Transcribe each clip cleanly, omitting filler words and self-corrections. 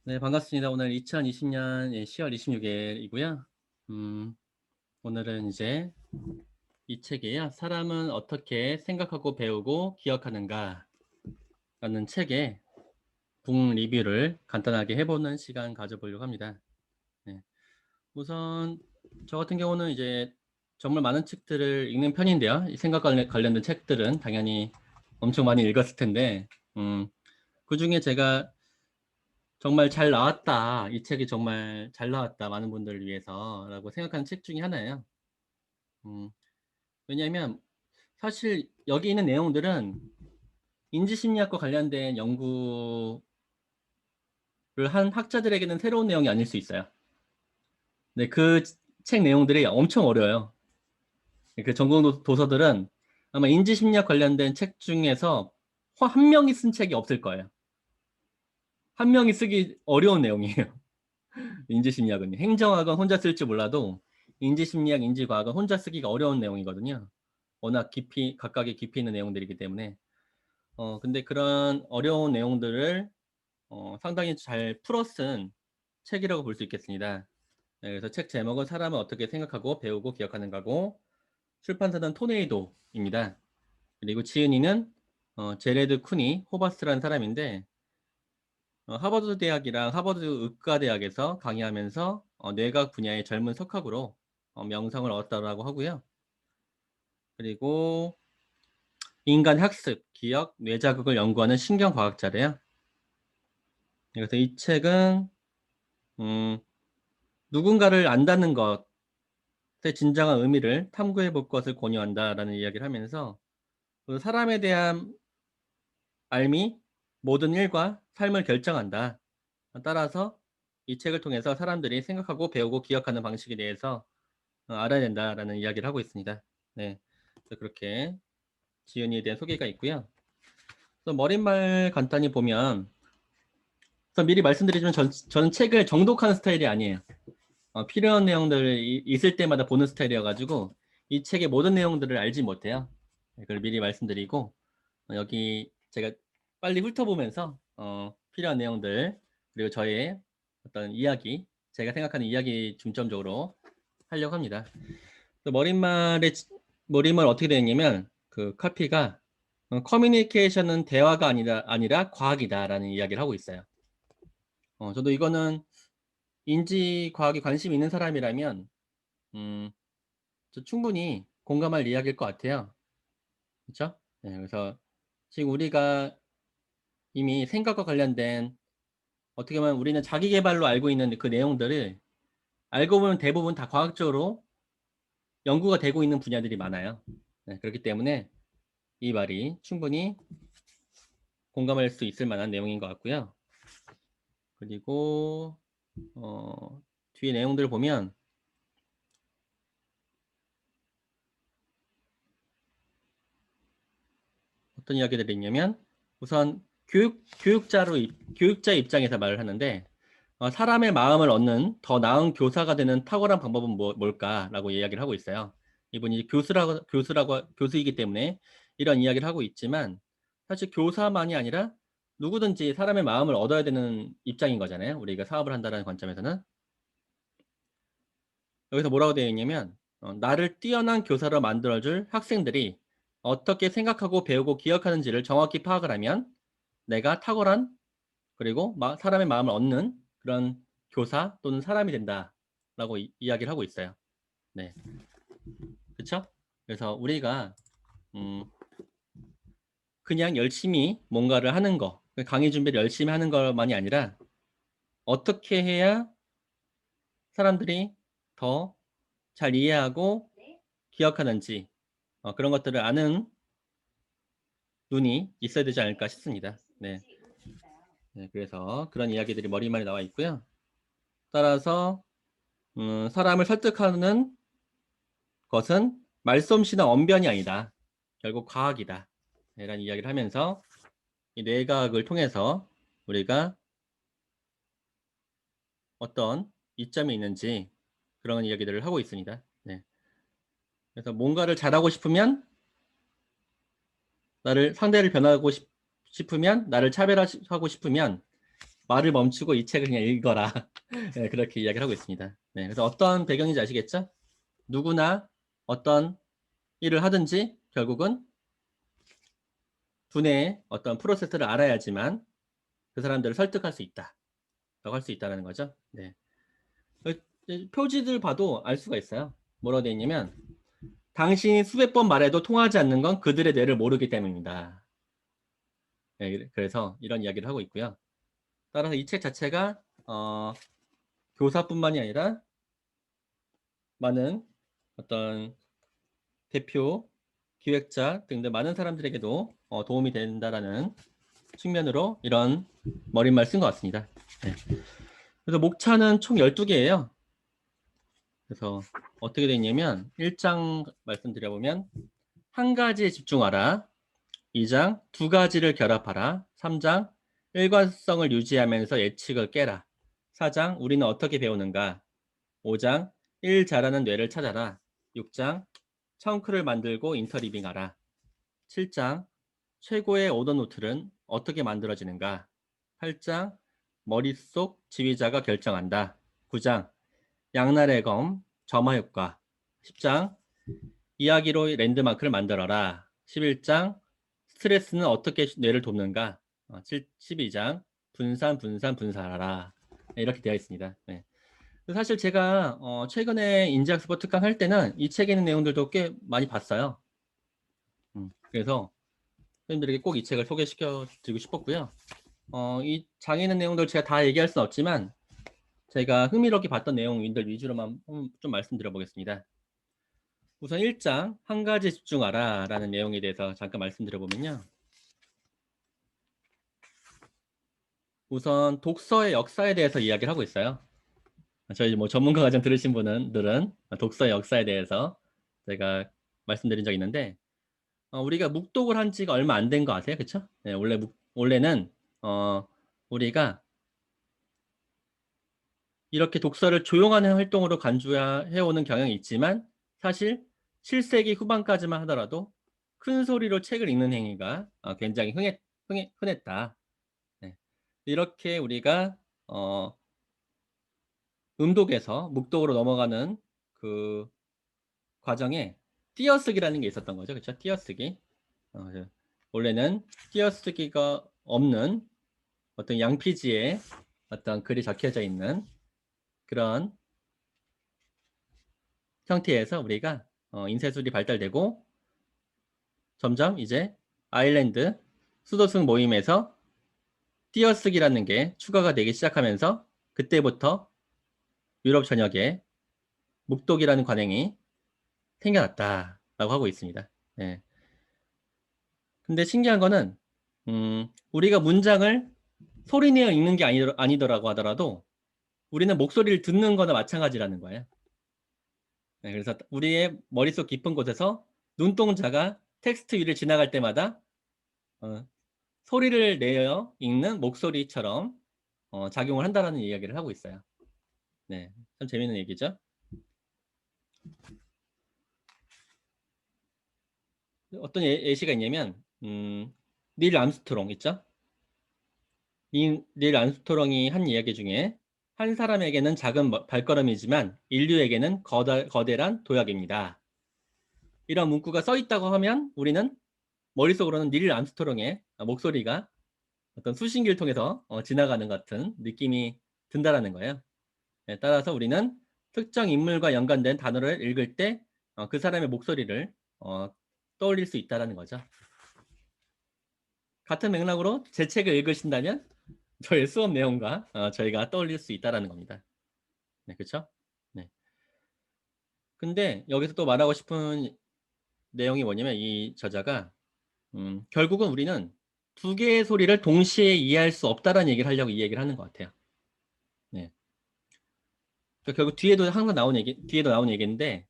네, 반갑습니다. 오늘 2020년 10월 26일이고요. 오늘은 이제 이 책이에요. 사람은 어떻게 생각하고 배우고 기억하는가 라는 책의 북 리뷰를 간단하게 해보는 시간 가져보려고 합니다. 네. 우선 저 같은 경우는 이제 정말 많은 책들을 읽는 편인데요. 이 생각 관련된 책들은 당연히 엄청 많이 읽었을 텐데, 그 중에 제가 정말 잘 나왔다. 이 책이 정말 잘 나왔다. 많은 분들을 위해서. 라고 생각하는 책 중에 하나예요. 음, 왜냐하면 사실 여기 있는 내용들은 인지심리학과 관련된 연구를 한 학자들에게는 새로운 내용이 아닐 수 있어요. 네, 그 책 내용들이 엄청 어려워요. 그 전공 도서들은 아마 인지심리학 관련된 책 중에서 한 명이 쓴 책이 없을 거예요. 한 명이 쓰기 어려운 내용이에요. 인지심리학은 행정학은 혼자 쓸지 몰라도 인지심리학, 인지과학은 혼자 쓰기가 어려운 내용이거든요. 워낙 각각의 깊이 있는 내용들이기 때문에 근데 그런 어려운 내용들을 상당히 잘 풀어 쓴 책이라고 볼 수 있겠습니다. 네, 그래서 책 제목은 사람을 어떻게 생각하고 배우고 기억하는가고, 출판사는 토네이도입니다. 그리고 지은이는 제레드 쿠니 호바스라는 사람인데, 하버드 대학이랑 하버드 의과대학에서 강의하면서 뇌과학 분야의 젊은 석학으로 명성을 얻었다고 하고요. 그리고 인간 학습, 기억, 뇌자극을 연구하는 신경과학자래요. 그래서 이 책은 음, 누군가를 안다는 것의 진정한 의미를 탐구해 볼 것을 권유한다라는 이야기를 하면서 그 사람에 대한 알미 모든 일과 삶을 결정한다. 따라서 이 책을 통해서 사람들이 생각하고 배우고 기억하는 방식에 대해서 알아야 된다라는 이야기를 하고 있습니다. 네, 그래서 그렇게 지은이에 대한 소개가 있고요. 그래서 머릿말 간단히 보면, 그래서 미리 말씀드리지만 저는 책을 정독하는 스타일이 아니에요. 필요한 내용들 있을 때마다 보는 스타일이어가지고 이 책의 모든 내용들을 알지 못해요. 그걸 미리 말씀드리고 여기 제가 빨리 훑어보면서 필요한 내용들 그리고 저의 어떤 이야기, 제가 생각하는 이야기 중점적으로 하려고 합니다. 머릿말 어떻게 되냐면 그 카피가 커뮤니케이션은 대화가 아니라 과학이다라는 이야기를 하고 있어요. 저도 이거는 인지 과학에 관심 있는 사람이라면 음, 저 충분히 공감할 이야기일 것 같아요. 그렇죠? 네, 그래서 지금 우리가 이미 생각과 관련된 어떻게 보면 우리는 자기 개발로 알고 있는 그 내용들을 알고 보면 대부분 다 과학적으로 연구가 되고 있는 분야들이 많아요. 네, 그렇기 때문에 이 말이 충분히 공감할 수 있을 만한 내용인 것 같고요. 그리고 뒤에 내용들을 보면 어떤 이야기들이 있냐면 우선 교육자 입장에서 말을 하는데 사람의 마음을 얻는 더 나은 교사가 되는 탁월한 방법은 뭘까라고 이야기를 하고 있어요. 이분이 교수이기 때문에 이런 이야기를 하고 있지만 사실 교사만이 아니라 누구든지 사람의 마음을 얻어야 되는 입장인 거잖아요. 우리가 사업을 한다는 관점에서는. 여기서 뭐라고 되어 있냐면 나를 뛰어난 교사로 만들어줄 학생들이 어떻게 생각하고 배우고 기억하는지를 정확히 파악을 하면 내가 탁월한 그리고 사람의 마음을 얻는 그런 교사 또는 사람이 된다라고 이야기를 하고 있어요. 네, 그렇죠? 그래서 우리가 음, 그냥 열심히 뭔가를 하는 거, 강의 준비를 열심히 하는 것만이 아니라 어떻게 해야 사람들이 더 잘 이해하고 기억하는지 그런 것들을 아는 눈이 있어야 되지 않을까 싶습니다. 네. 네, 그래서 그런 이야기들이 머리말에 나와 있고요. 따라서 사람을 설득하는 것은 말솜씨나 언변이 아니다. 결국 과학이다. 이런 이야기를 하면서 이 뇌과학을 통해서 우리가 어떤 이점이 있는지 그런 이야기들을 하고 있습니다. 네. 그래서 뭔가를 잘하고 싶으면 상대를 변하고 싶으면 나를 차별하고 싶으면 말을 멈추고 이 책을 그냥 읽어라. 네, 그렇게 이야기를 하고 있습니다. 네, 그래서 어떤 배경인지 아시겠죠? 누구나 어떤 일을 하든지 결국은 두뇌의 어떤 프로세스를 알아야지만 그 사람들을 설득할 수 있다. 라고 할 수 있다는 거죠. 네. 표지들 봐도 알 수가 있어요. 뭐라고 되어 있냐면 당신이 수백 번 말해도 통하지 않는 건 그들의 뇌를 모르기 때문입니다. 네, 그래서 이런 이야기를 하고 있고요. 따라서 이 책 자체가 교사뿐만이 아니라 많은 어떤 대표, 기획자 등등 많은 사람들에게도 도움이 된다라는 측면으로 이런 머릿말 쓴 것 같습니다. 네. 그래서 목차는 총 12개예요. 그래서 어떻게 되냐면 1장 말씀드려보면 한 가지에 집중하라. 2장 두 가지를 결합하라. 3장 일관성을 유지하면서 예측을 깨라. 4장 우리는 어떻게 배우는가. 5장 일 잘하는 뇌를 찾아라. 6장 청크를 만들고 인터리빙하라. 7장 최고의 오더노트는 어떻게 만들어지는가. 8장 머릿속 지휘자가 결정한다. 9장 양날의 검 점화 효과. 10장 이야기로 랜드마크를 만들어라. 11장 스트레스는 어떻게 뇌를 돕는가. 12장 분산하라. 네, 이렇게 되어 있습니다. 네. 사실 제가 최근에 인지학습법 특강 할 때는 이 책에 있는 내용들도 꽤 많이 봤어요. 그래서 선생님들에게 꼭 이 책을 소개시켜 드리고 싶었고요. 이 장에 있는 내용들 제가 다 얘기할 수는 없지만 제가 흥미롭게 봤던 내용들 위주로만 좀 말씀드려 보겠습니다. 우선 1장 한 가지 집중하라 라는 내용에 대해서 잠깐 말씀드려 보면요. 우선 독서의 역사에 대해서 이야기를 하고 있어요. 저희 뭐 전문가 과정 들으신 분들은 독서의 역사에 대해서 제가 말씀드린 적이 있는데 우리가 묵독을 한 지가 얼마 안 된 거 아세요? 그쵸? 네, 원래는 우리가 이렇게 독서를 조용한 활동으로 간주해오는 경향이 있지만 사실 7세기 후반까지만 하더라도 큰 소리로 책을 읽는 행위가 굉장히 흔했다. 네. 이렇게 우리가 음독에서 묵독으로 넘어가는 그 과정에 띄어쓰기라는 게 있었던 거죠. 그렇죠? 띄어쓰기. 원래는 띄어쓰기가 없는 어떤 양피지에 어떤 글이 적혀져 있는 그런 형태에서 우리가 인쇄술이 발달되고 점점 이제 아일랜드 수도승 모임에서 띄어쓰기라는 게 추가가 되기 시작하면서 그때부터 유럽 전역에 묵독이라는 관행이 생겨났다라고 하고 있습니다. 네. 근데 신기한 거는 우리가 문장을 소리내어 읽는 게 아니더라고 하더라도 우리는 목소리를 듣는 거나 마찬가지라는 거예요. 네, 그래서 우리의 머릿속 깊은 곳에서 눈동자가 텍스트 위를 지나갈 때마다 소리를 내어 읽는 목소리처럼 작용을 한다라는 이야기를 하고 있어요. 네, 참 재밌는 얘기죠. 어떤 예시가 있냐면 닐 암스트롱 있죠? 닐 암스트롱이 한 이야기 중에 한 사람에게는 작은 발걸음이지만 인류에게는 거대란 도약입니다. 이런 문구가 써 있다고 하면 우리는 머릿속으로는 닐 암스트롱의 목소리가 어떤 수신기를 통해서 지나가는 같은 느낌이 든다라는 거예요. 네, 따라서 우리는 특정 인물과 연관된 단어를 읽을 때 그 사람의 목소리를 떠올릴 수 있다라는 거죠. 같은 맥락으로 제 책을 읽으신다면 저의 수업 내용과 저희가 떠올릴 수 있다라는 겁니다. 네, 그렇죠? 네. 근데 여기서 또 말하고 싶은 내용이 뭐냐면 이 저자가 결국은 우리는 두 개의 소리를 동시에 이해할 수 없다라는 얘기를 하려고 이 얘기를 하는 것 같아요. 네. 그러니까 결국 뒤에도 나온 얘기인데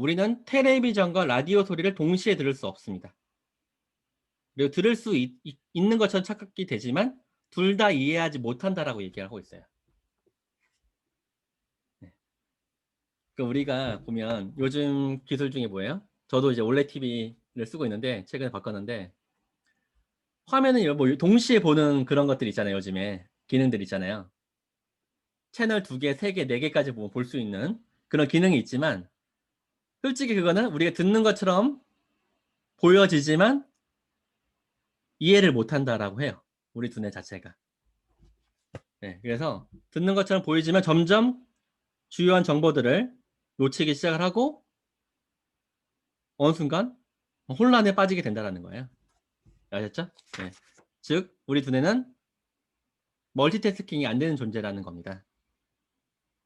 우리는 텔레비전과 라디오 소리를 동시에 들을 수 없습니다. 그리고 들을 수 있는 것처럼 착각이 되지만 둘 다 이해하지 못한다라고 얘기하고 있어요. 네. 그러니까 우리가 보면 요즘 기술 중에 뭐예요? 저도 이제 올레 TV를 쓰고 있는데 최근에 바꿨는데 화면을 뭐 동시에 보는 그런 것들 있잖아요, 요즘에. 기능들 있잖아요. 채널 2개, 3개, 4개까지 볼 수 있는 그런 기능이 있지만 솔직히 그거는 우리가 듣는 것처럼 보여지지만 이해를 못한다라고 해요. 우리 두뇌 자체가. 네, 그래서 듣는 것처럼 보이지만 점점 주요한 정보들을 놓치기 시작을 하고 어느 순간 혼란에 빠지게 된다는 거예요. 아셨죠? 네. 즉 우리 두뇌는 멀티태스킹이 안 되는 존재라는 겁니다.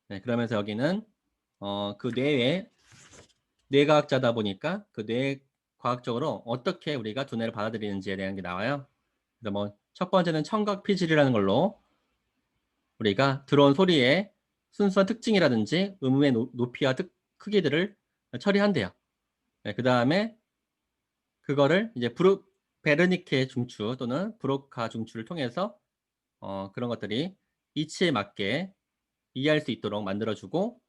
네, 그러면서 여기는 그 뇌의 뇌과학자다 보니까 그 뇌과학적으로 어떻게 우리가 두뇌를 받아들이는지에 대한 게 나와요. 그래서 뭐 첫 번째는 청각 피질이라는 걸로 우리가 들어온 소리의 순수한 특징이라든지 음의 높이와 크기들을 처리한대요. 네, 그 다음에 그거를 이제 베르니케 중추 또는 브로카 중추를 통해서 그런 것들이 이치에 맞게 이해할 수 있도록 만들어주고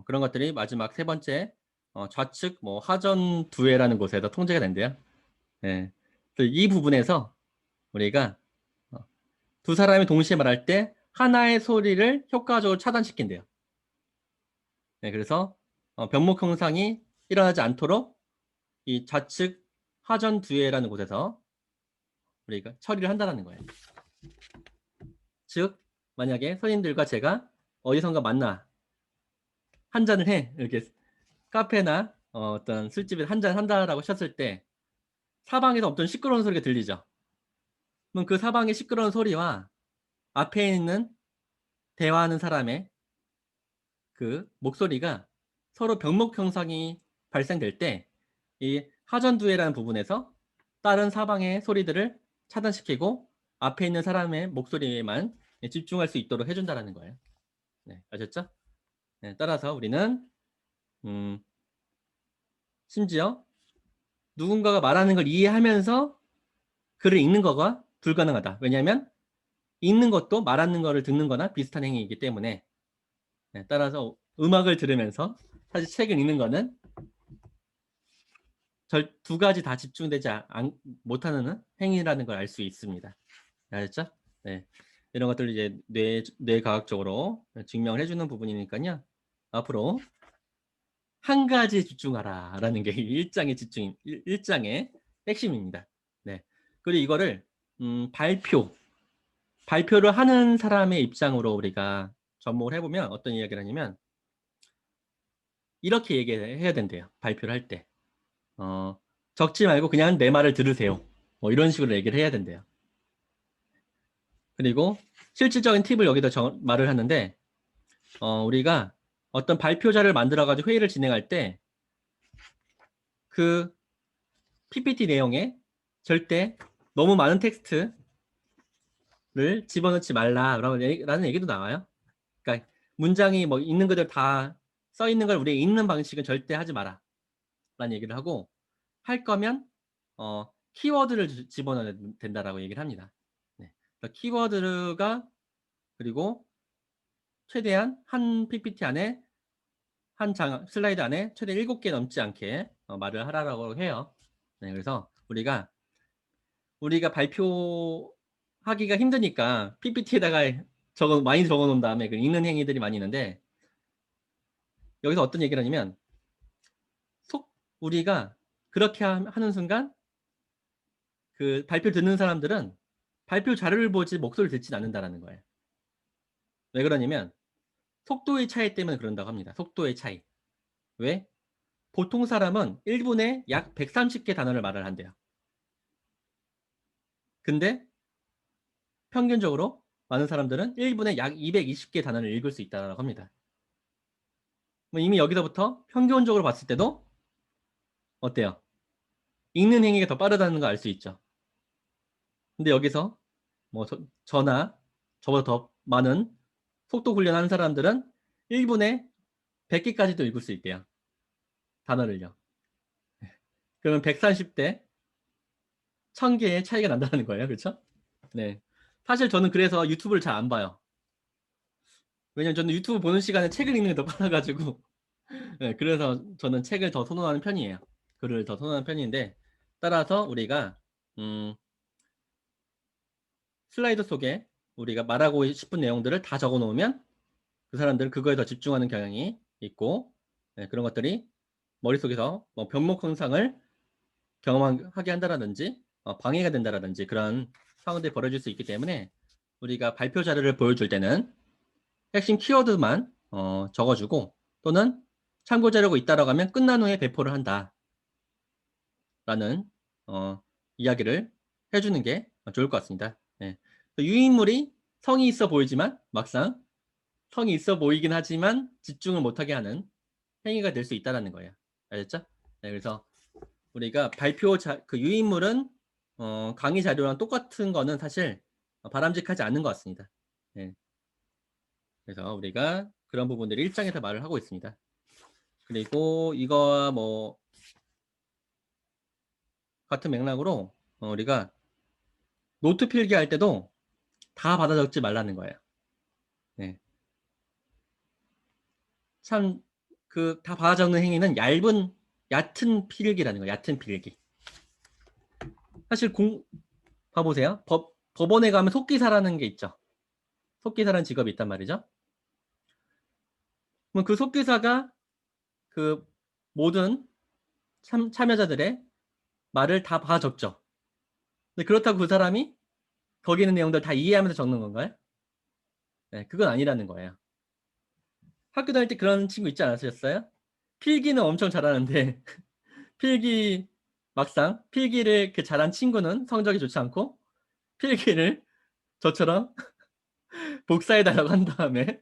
그런 것들이 마지막 세 번째 좌측 뭐 하전 두회라는 곳에서 통제가 된대요. 네. 그래서 이 부분에서 우리가 두 사람이 동시에 말할 때 하나의 소리를 효과적으로 차단시킨대요. 네, 그래서 병목 형상이 일어나지 않도록 이 좌측 하전 두회라는 곳에서 우리가 처리를 한다는 거예요. 즉 만약에 선생님들과 제가 어디선가 만나 한 잔을 해 이렇게 카페나 어떤 술집에 한 잔 한다라고 하셨을 때 사방에서 어떤 시끄러운 소리가 들리죠. 그럼 그 사방의 시끄러운 소리와 앞에 있는 대화하는 사람의 그 목소리가 서로 병목 형상이 발생될 때 이 하전두회라는 부분에서 다른 사방의 소리들을 차단시키고 앞에 있는 사람의 목소리에만 집중할 수 있도록 해준다는 거예요. 네, 아셨죠? 네, 따라서 우리는 심지어 누군가가 말하는 걸 이해하면서 글을 읽는 거가 불가능하다. 왜냐하면 읽는 것도 말하는 거를 듣는 거나 비슷한 행위이기 때문에 네, 따라서 음악을 들으면서 사실 책을 읽는 거는 두 가지 다 집중되지 못하는 행위라는 걸 알 수 있습니다. 알았죠? 네. 이런 것들을 이제 뇌과학적으로 증명을 해주는 부분이니까요. 앞으로 한 가지에 집중하라라는 게 일장의 핵심입니다. 네. 그리고 이거를 발표를 하는 사람의 입장으로 우리가 접목을 해보면 어떤 이야기를 하냐면 이렇게 얘기해야 된대요. 발표를 할 때. 적지 말고 그냥 내 말을 들으세요. 뭐 이런 식으로 얘기를 해야 된대요. 그리고 실질적인 팁을 여기다 말을 하는데 우리가 어떤 발표자를 만들어가지고 회의를 진행할 때 그 PPT 내용에 절대 너무 많은 텍스트를 집어넣지 말라라는 얘기도 나와요. 그러니까 문장이 뭐 있는 그대로 다 써 있는 걸 우리가 읽는 방식은 절대 하지 마라 라는 얘기를 하고 할 거면 키워드를 집어넣어야 된다라고 얘기를 합니다. 네. 그러니까 키워드가 그리고 최대한 한 PPT 안에 한 슬라이드 안에 최대 7개 넘지 않게 말을 하라고 해요. 네, 그래서 우리가 발표하기가 힘드니까 PPT에다가 많이 적어 놓은 다음에 그 읽는 행위들이 많이 있는데 여기서 어떤 얘기를 하냐면 우리가 그렇게 하는 순간 그 발표 듣는 사람들은 발표 자료를 보지 목소리를 듣지 않는다는 거예요. 왜 그러냐면 속도의 차이 때문에 그런다고 합니다. 속도의 차이. 왜? 보통 사람은 1분에 약 130개 단어를 말을 한대요. 근데 평균적으로 많은 사람들은 1분에 약 220개 단어를 읽을 수 있다고 합니다. 이미 여기서부터 평균적으로 봤을 때도 어때요? 읽는 행위가 더 빠르다는 거 알 수 있죠. 근데 여기서 뭐 저나 저보다 더 많은 속도 훈련하는 사람들은 1분에 100개까지도 읽을 수 있대요. 단어를요. 그러면 130대 1000개의 차이가 난다는 거예요. 그렇죠? 네. 사실 저는 그래서 유튜브를 잘 안 봐요. 왜냐면 저는 유튜브 보는 시간에 책을 읽는 게 더 빨라가지고 네, 그래서 저는 책을 더 선호하는 편이에요. 글을 더 선호하는 편인데 따라서 우리가 슬라이드 속에 우리가 말하고 싶은 내용들을 다 적어 놓으면 그 사람들은 그거에 더 집중하는 경향이 있고, 네, 그런 것들이 머릿속에서 뭐 병목 현상을 경험하게 한다라든지 방해가 된다라든지 그런 상황들이 벌어질 수 있기 때문에 우리가 발표 자료를 보여줄 때는 핵심 키워드만 적어주고, 또는 참고 자료가 있다라고 하면 끝난 후에 배포를 한다라는 이야기를 해주는 게 좋을 것 같습니다. 네. 유인물이 성이 있어 보이지만 막상 성이 있어 보이긴 하지만 집중을 못하게 하는 행위가 될 수 있다는 거예요. 알겠죠? 네, 그래서 우리가 그 유인물은 강의 자료랑 똑같은 거는 사실 바람직하지 않는 것 같습니다. 네. 그래서 우리가 그런 부분들을 1장에서 말을 하고 있습니다. 그리고 이거와 뭐 같은 맥락으로 우리가 노트 필기할 때도 다 받아 적지 말라는 거예요. 네. 참 그 다 받아 적는 행위는 얕은 필기라는 거예요. 얕은 필기. 사실 봐보세요. 법원에 가면 속기사라는 게 있죠. 속기사라는 직업이 있단 말이죠. 그럼 그 속기사가 그 모든 참여자들의 말을 다 받아 적죠. 근데 그렇다고 그 사람이 거기 있는 내용들 다 이해하면서 적는 건가요? 네, 그건 아니라는 거예요. 학교 다닐 때 그런 친구 있지 않으셨어요? 필기는 엄청 잘하는데 필기 막상 필기를 그 잘한 친구는 성적이 좋지 않고 필기를 저처럼 복사해달라고 한 다음에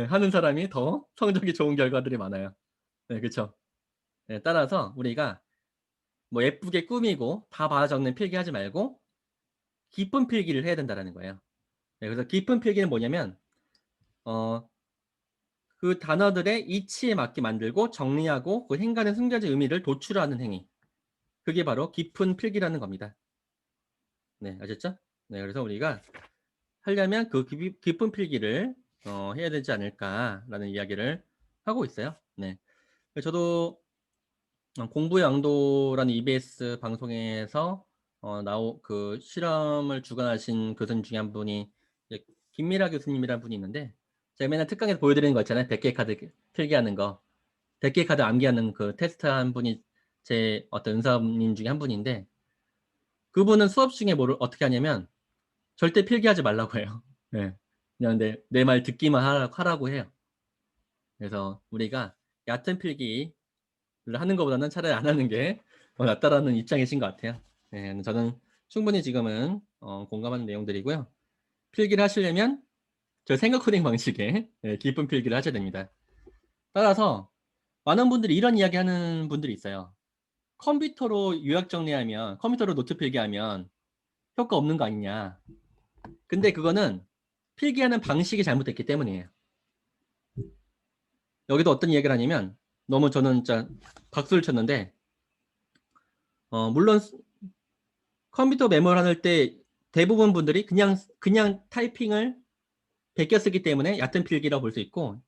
하는 사람이 더 성적이 좋은 결과들이 많아요. 네, 그렇죠. 네, 따라서 우리가 뭐 예쁘게 꾸미고 다 받아 적는 필기하지 말고 깊은 필기를 해야 된다는 거예요. 네, 그래서 깊은 필기는 뭐냐면 그 단어들의 이치에 맞게 만들고 정리하고 그 행간의 숨겨진 의미를 도출하는 행위. 그게 바로 깊은 필기라는 겁니다. 네, 아셨죠? 네, 그래서 우리가 하려면 그 깊은 필기를 해야 되지 않을까라는 이야기를 하고 있어요. 네, 저도 공부의 왕도라는 EBS 방송에서 그 실험을 주관하신 교수님 중에 한 분이 김미라 교수님이라는 분이 있는데, 제가 맨날 특강에서 보여드리는 거 있잖아요. 100개 카드 필기하는 거. 100개 카드 암기하는 그 테스트 한 분이 제 어떤 은사님 중에 한 분인데, 그분은 수업 중에 뭐를 어떻게 하냐면 절대 필기하지 말라고 해요. 네. 그냥 내 말 듣기만 하라고 해요. 그래서 우리가 얕은 필기를 하는 것보다는 차라리 안 하는 게 낫다라는 입장이신 것 같아요. 네, 저는 충분히 지금은 공감하는 내용들이고요. 필기를 하시려면 저 생각 코딩 방식의 깊은 필기를 하셔야 됩니다. 따라서 많은 분들이 이런 이야기 하는 분들이 있어요. 컴퓨터로 요약 정리하면, 컴퓨터로 노트 필기하면 효과 없는 거 아니냐. 근데 그거는 필기하는 방식이 잘못됐기 때문이에요. 여기도 어떤 이야기를 하냐면, 너무 저는 진짜 박수를 쳤는데, 물론 컴퓨터 메모를 할 때 대부분 분들이 그냥 타이핑을 베껴 쓰기 때문에 얕은 필기라고 볼 수 있고,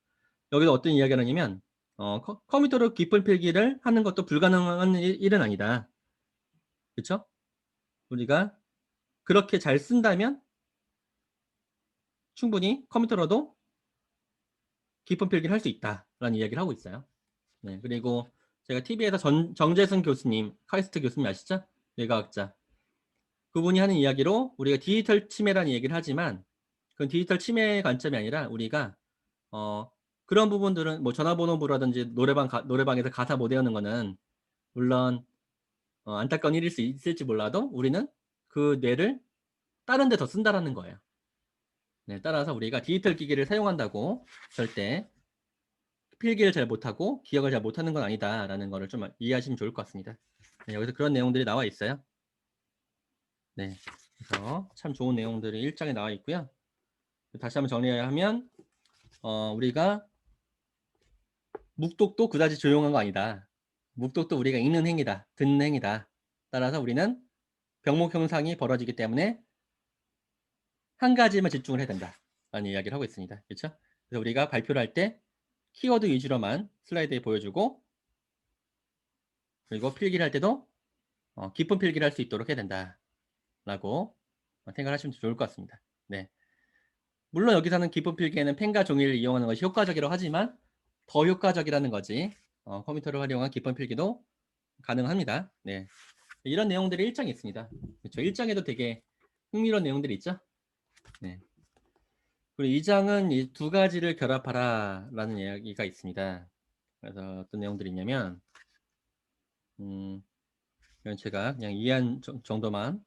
여기도 어떤 이야기를 하냐면, 컴퓨터로 깊은 필기를 하는 것도 불가능한 일은 아니다. 그렇죠? 우리가 그렇게 잘 쓴다면 충분히 컴퓨터로도 깊은 필기를 할 수 있다라는 이야기를 하고 있어요. 네, 그리고 제가 TV에서 정재승 교수님, 카이스트 교수님 아시죠? 뇌과학자. 그분이 하는 이야기로 우리가 디지털 치매라는 얘기를 하지만 그건 디지털 치매의 관점이 아니라 우리가 어, 그런 부분들은 뭐 전화번호부라든지 노래방에서 가사 못 외우는 거는 물론 안타까운 일일 수 있을지 몰라도 우리는 그 뇌를 다른 데 더 쓴다라는 거예요. 네, 따라서 우리가 디지털 기기를 사용한다고 절대 필기를 잘 못하고 기억을 잘 못하는 건 아니다라는 거를 좀 이해하시면 좋을 것 같습니다. 네, 여기서 그런 내용들이 나와 있어요. 네, 그래서 참 좋은 내용들이 1장에 나와 있고요. 다시 한번 정리하면 우리가 묵독도 그다지 조용한 거 아니다. 묵독도 우리가 읽는 행위다. 듣는 행위다. 따라서 우리는 병목 형상이 벌어지기 때문에 한 가지만 집중을 해야 된다. 라는 이야기를 하고 있습니다. 그렇죠? 그래서 우리가 발표를 할 때 키워드 위주로만 슬라이드에 보여주고, 그리고 필기를 할 때도 깊은 필기를 할 수 있도록 해야 된다. 라고 생각하시면 좋을 것 같습니다. 네. 물론 여기서는 기본 필기에는 펜과 종이를 이용하는 것이 효과적이라고 하지만 더 효과적이라는 거지. 컴퓨터를 활용한 기본 필기도 가능합니다. 네. 이런 내용들이 1장에 있습니다. 그렇죠. 1장에도 되게 흥미로운 내용들이 있죠. 네. 그리고 2장은 이 두 가지를 결합하라 라는 이야기가 있습니다. 그래서 어떤 내용들이 있냐면 이건 제가 그냥 이해한 정도만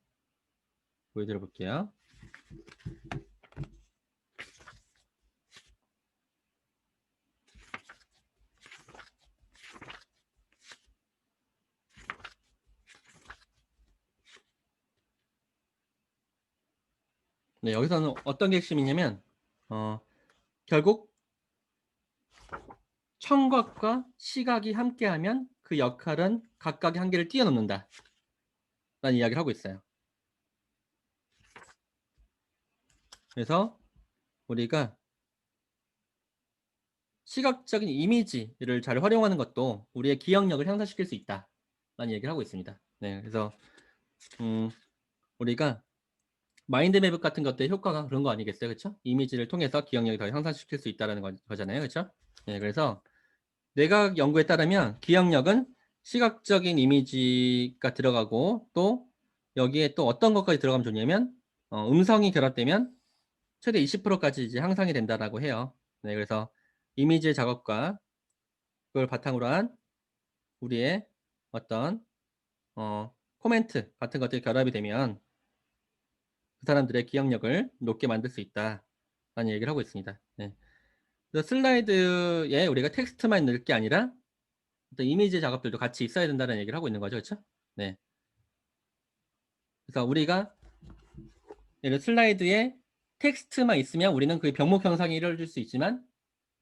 보여드려 볼게요. 네, 여기서는 어떤 게 핵심이냐면 결국 청각과 시각이 함께하면 그 역할은 각각의 한계를 뛰어넘는다 라는 이야기를 하고 있어요. 그래서 우리가 시각적인 이미지를 잘 활용하는 것도 우리의 기억력을 향상시킬 수 있다 라는 얘기를 하고 있습니다. 네, 그래서 우리가 마인드맵 같은 것들의 효과가 그런 거 아니겠어요? 그렇죠? 이미지를 통해서 기억력을 더 향상시킬 수 있다는 거잖아요. 그렇죠? 네, 그래서 뇌과학 연구에 따르면 기억력은 시각적인 이미지가 들어가고 또 여기에 또 어떤 것까지 들어가면 좋냐면 음성이 결합되면 최대 20%까지 이제 향상이 된다라고 해요. 네, 그래서 이미지의 작업과 그걸 바탕으로 한 우리의 어떤 코멘트 같은 것들이 결합이 되면 그 사람들의 기억력을 높게 만들 수 있다라는 얘기를 하고 있습니다. 네. 그래서 슬라이드에 우리가 텍스트만 넣을 게 아니라 어떤 이미지 작업들도 같이 있어야 된다는 얘기를 하고 있는 거죠. 그렇죠? 네. 그래서 우리가 예를 슬라이드에 텍스트만 있으면 우리는 그 병목 형상이 이루어질 수 있지만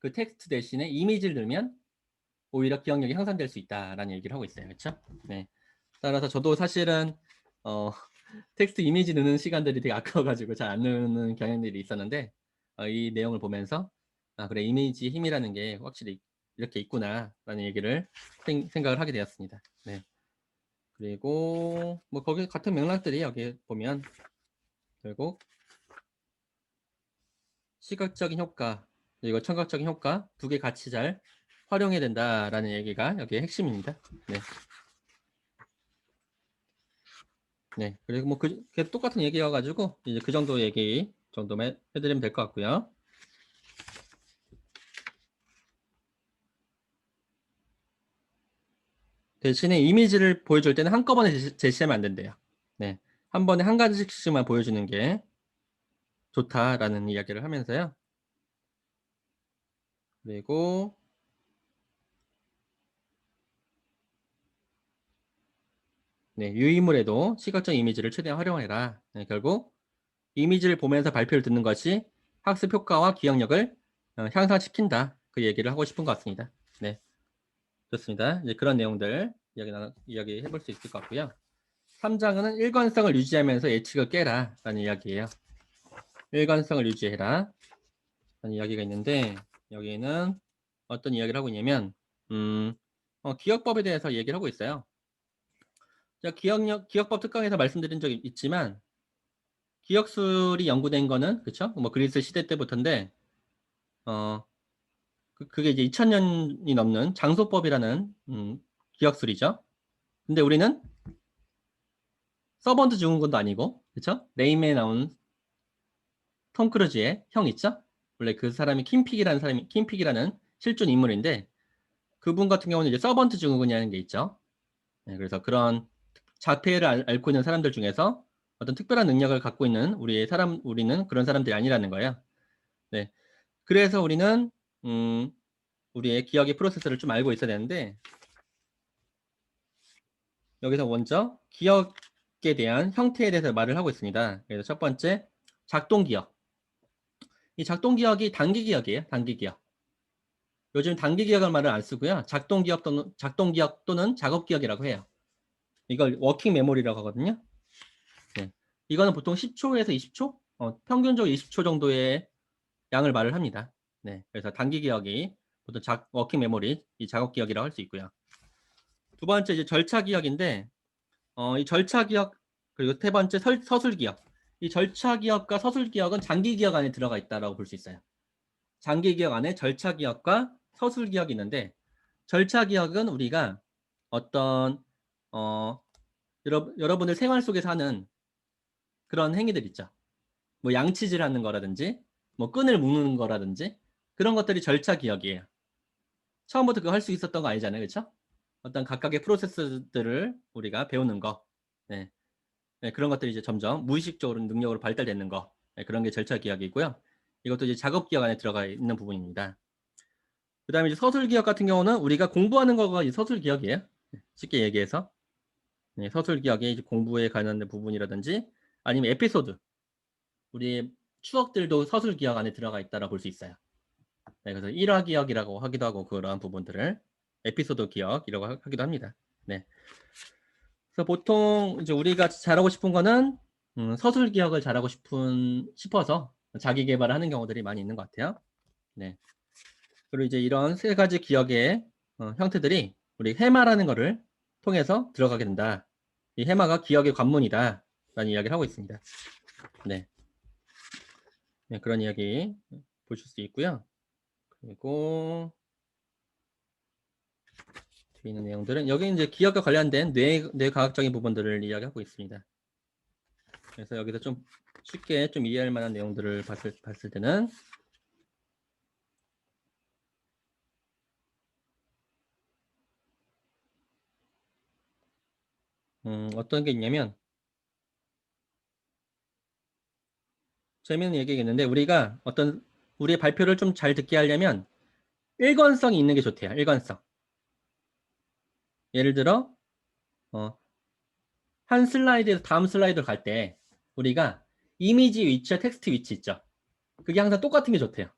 그 텍스트 대신에 이미지를 넣으면 오히려 기억력이 향상될 수 있다라는 얘기를 하고 있어요. 그렇죠? 네. 따라서 저도 사실은 텍스트 이미지 넣는 시간들이 되게 아까워가지고 잘 안 넣는 경향들이 있었는데 이 내용을 보면서 그래 이미지 힘이라는 게 확실히 이렇게 있구나라는 얘기를 생각을 하게 되었습니다. 네. 그리고 뭐 거기 같은 맥락들이 여기 보면 결국 시각적인 효과 그리고 청각적인 효과 두 개 같이 잘 활용해야 된다라는 얘기가 여기의 핵심입니다. 네. 네. 그리고 뭐 그게 똑같은 얘기여가지고 이제 그 정도 얘기 정도만 해드리면 될 것 같고요. 대신에 이미지를 보여줄 때는 한꺼번에 제시하면 안 된대요. 네. 한 번에 한 가지씩만 보여주는 게 좋다라는 이야기를 하면서요. 그리고 네, 유의물에도 시각적 이미지를 최대한 활용해라. 네, 결국 이미지를 보면서 발표를 듣는 것이 학습 효과와 기억력을 향상시킨다. 그 얘기를 하고 싶은 것 같습니다. 네, 좋습니다. 이제 그런 내용들 이야기 해볼 수 있을 것 같고요. 3장은 일관성을 유지하면서 예측을 깨라 라는 이야기예요. 일관성을 유지해라 라는 이야기가 있는데 여기는 어떤 이야기를 하고 있냐면 기억법에 대해서 얘기를 하고 있어요. 제가 기억법 특강에서 말씀드린 적이 있지만 기억술이 연구된 거는 그쵸? 뭐 그리스 시대 때부터인데 그게 이제 2000년이 넘는 장소법이라는 기억술이죠. 근데 우리는 서번트 증후군도 아니고 그쵸? 레인맨에 나온 톰 크루즈의 형 있죠? 원래 그 사람이 킴픽이라는 실존 인물인데 그분 같은 경우는 이제 서번트 증후군이라는 게 있죠. 네, 그래서 그런 자폐를 앓고 있는 사람들 중에서 어떤 특별한 능력을 갖고 있는 우리는 그런 사람들이 아니라는 거예요. 네. 그래서 우리는 우리의 기억의 프로세스를 좀 알고 있어야 되는데 여기서 먼저 기억에 대한 형태에 대해서 말을 하고 있습니다. 그래서 첫 번째 작동 기억. 이 작동 기억이 단기 기억이에요. 단기 기억. 요즘 단기 기억을 말을 안 쓰고요. 작동 기억 또는 작업 기억이라고 해요. 이걸 워킹 메모리라고 하거든요. 네. 이거는 보통 10초에서 20초? 평균적으로 20초 정도의 양을 말을 합니다. 네. 그래서 단기 기억이 보통 워킹 메모리, 이 작업 기억이라고 할 수 있고요. 두 번째 이제 절차 기억인데 이 절차 기억 그리고 세 번째 서술 기억. 이 절차 기억과 서술 기억은 장기 기억 안에 들어가 있다라고 볼 수 있어요. 장기 기억 안에 절차 기억과 서술 기억이 있는데, 절차 기억은 우리가 어떤 여러분들 생활 속에서 하는 그런 행위들 있죠. 뭐 양치질 하는 거라든지 뭐 끈을 묶는 거라든지 그런 것들이 절차 기억이에요. 처음부터 그거 할 수 있었던 거 아니잖아요. 그렇죠? 어떤 각각의 프로세스들을 우리가 배우는 거. 네. 네, 그런 것들이 이제 점점 무의식적으로 능력으로 발달되는 거. 네, 그런 게 절차 기억이고요. 이것도 이제 작업 기억 안에 들어가 있는 부분입니다. 그다음에 이제 서술 기억 같은 경우는 우리가 공부하는 거가 이제 서술 기억이에요. 네, 쉽게 얘기해서. 네, 서술 기억에 이제 공부에 관련된 부분이라든지 아니면 에피소드, 우리의 추억들도 서술 기억 안에 들어가 있다라 볼 수 있어요. 네, 그래서 일화 기억이라고 하기도 하고 그러한 부분들을 에피소드 기억이라고 하기도 합니다. 네. 그래서 보통 이제 우리가 잘하고 싶은 거는 서술 기억을 잘하고 싶어서 자기 개발을 하는 경우들이 많이 있는 것 같아요. 네. 그리고 이제 이런 세 가지 기억의 형태들이 우리 해마라는 거를 통해서 들어가게 된다. 이 해마가 기억의 관문이다. 라는 이야기를 하고 있습니다. 네. 네, 그런 이야기 보실 수 있고요. 그리고 뒤에 있는 내용들은 여기 이제 기억과 관련된 뇌과학적인 부분들을 이야기하고 있습니다. 그래서 여기서 좀 쉽게 좀 이해할 만한 내용들을 봤을 때는 어떤 게 있냐면 재미있는 얘기가 있는데 우리가 우리의 발표를 좀 잘 듣게 하려면 일관성이 있는 게 좋대요. 일관성. 예를 들어 한 슬라이드에서 다음 슬라이드로 갈 때 우리가 이미지 위치와 텍스트 위치 있죠. 그게 항상 똑같은 게 좋대요.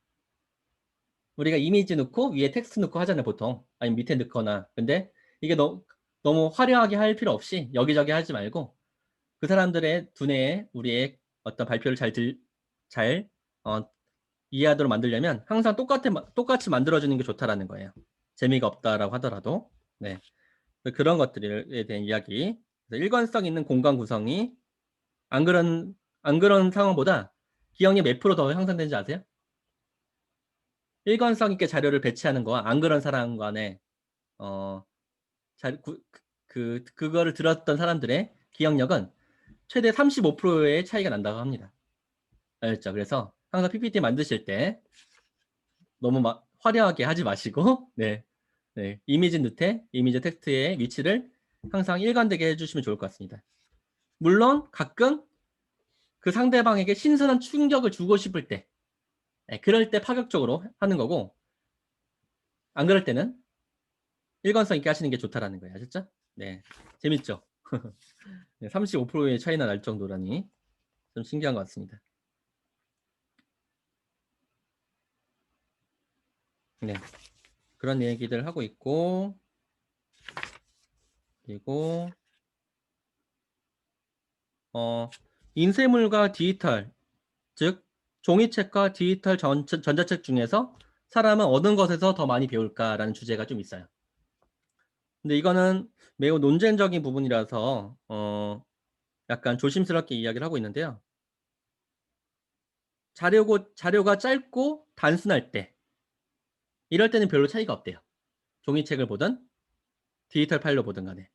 우리가 이미지 넣고 위에 텍스트 넣고 하잖아요, 보통. 아니면 밑에 넣거나. 근데 이게 너무 화려하게 할 필요 없이 여기저기 하지 말고 그 사람들의 두뇌에 우리의 어떤 발표를 잘 어, 이해하도록 만들려면 항상 똑같이 만들어주는 게 좋다라는 거예요. 재미가 없다라고 하더라도. 네. 그런 것들에 대한 이야기. 일관성 있는 공간 구성이 안 그런 상황보다 기억력 몇 프로 더 향상되는지 아세요? 일관성 있게 자료를 배치하는 거와 안 그런 사람 간에 어, 그거를 들었던 사람들의 기억력은 최대 35%의 차이가 난다고 합니다. 알겠죠? 그래서 항상 PPT 만드실 때 너무 화려하게 하지 마시고 네, 네, 이미지 넣되 이미지 텍스트의 위치를 항상 일관되게 해주시면 좋을 것 같습니다. 물론 가끔 그 상대방에게 신선한 충격을 주고 싶을 때 네, 그럴 때 파격적으로 하는 거고 안 그럴 때는 일관성 있게 하시는 게 좋다라는 거예요. 아셨죠? 네, 재밌죠? 네, 35%의 차이나 날 정도라니 좀 신기한 것 같습니다. 네, 그런 얘기들 하고 있고 그리고 인쇄물과 디지털, 즉 종이책과 디지털 전자책 중에서 사람은 어느 것에서 더 많이 배울까라는 주제가 좀 있어요. 근데 이거는 매우 논쟁적인 부분이라서 약간 조심스럽게 이야기를 하고 있는데요. 자료가 짧고 단순할 때 이럴 때는 별로 차이가 없대요. 종이책을 보든 디지털 파일로 보든 간에.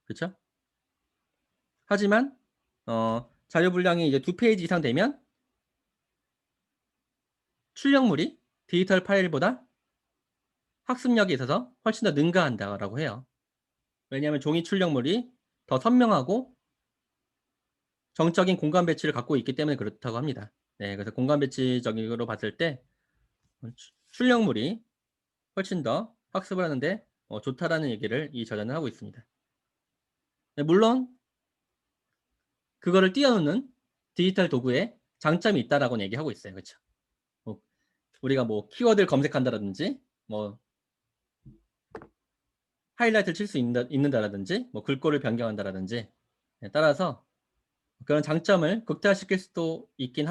그렇죠? 하지만 자료 분량이 이제 2페이지 이상 되면 출력물이 디지털 파일보다 학습력에 있어서 훨씬 더 능가한다라고 해요. 왜냐하면 종이 출력물이 더 선명하고 정적인 공간 배치를 갖고 있기 때문에 그렇다고 합니다. 네, 그래서 공간 배치적으로 봤을 때 출력물이 훨씬 더 학습을 하는데 좋다라는 얘기를 이 저자는 하고 있습니다. 네, 물론 그거를 뛰어넘는 디지털 도구에 장점이 있다라고 얘기하고 있어요. 그렇죠? 우리가 뭐 키워드를 검색한다라든지 뭐 하이라이트를 칠 수 있는다라든지 뭐 글꼴을 변경한다라든지 네, 따라서 그런 장점을 극대화시킬 수도 있긴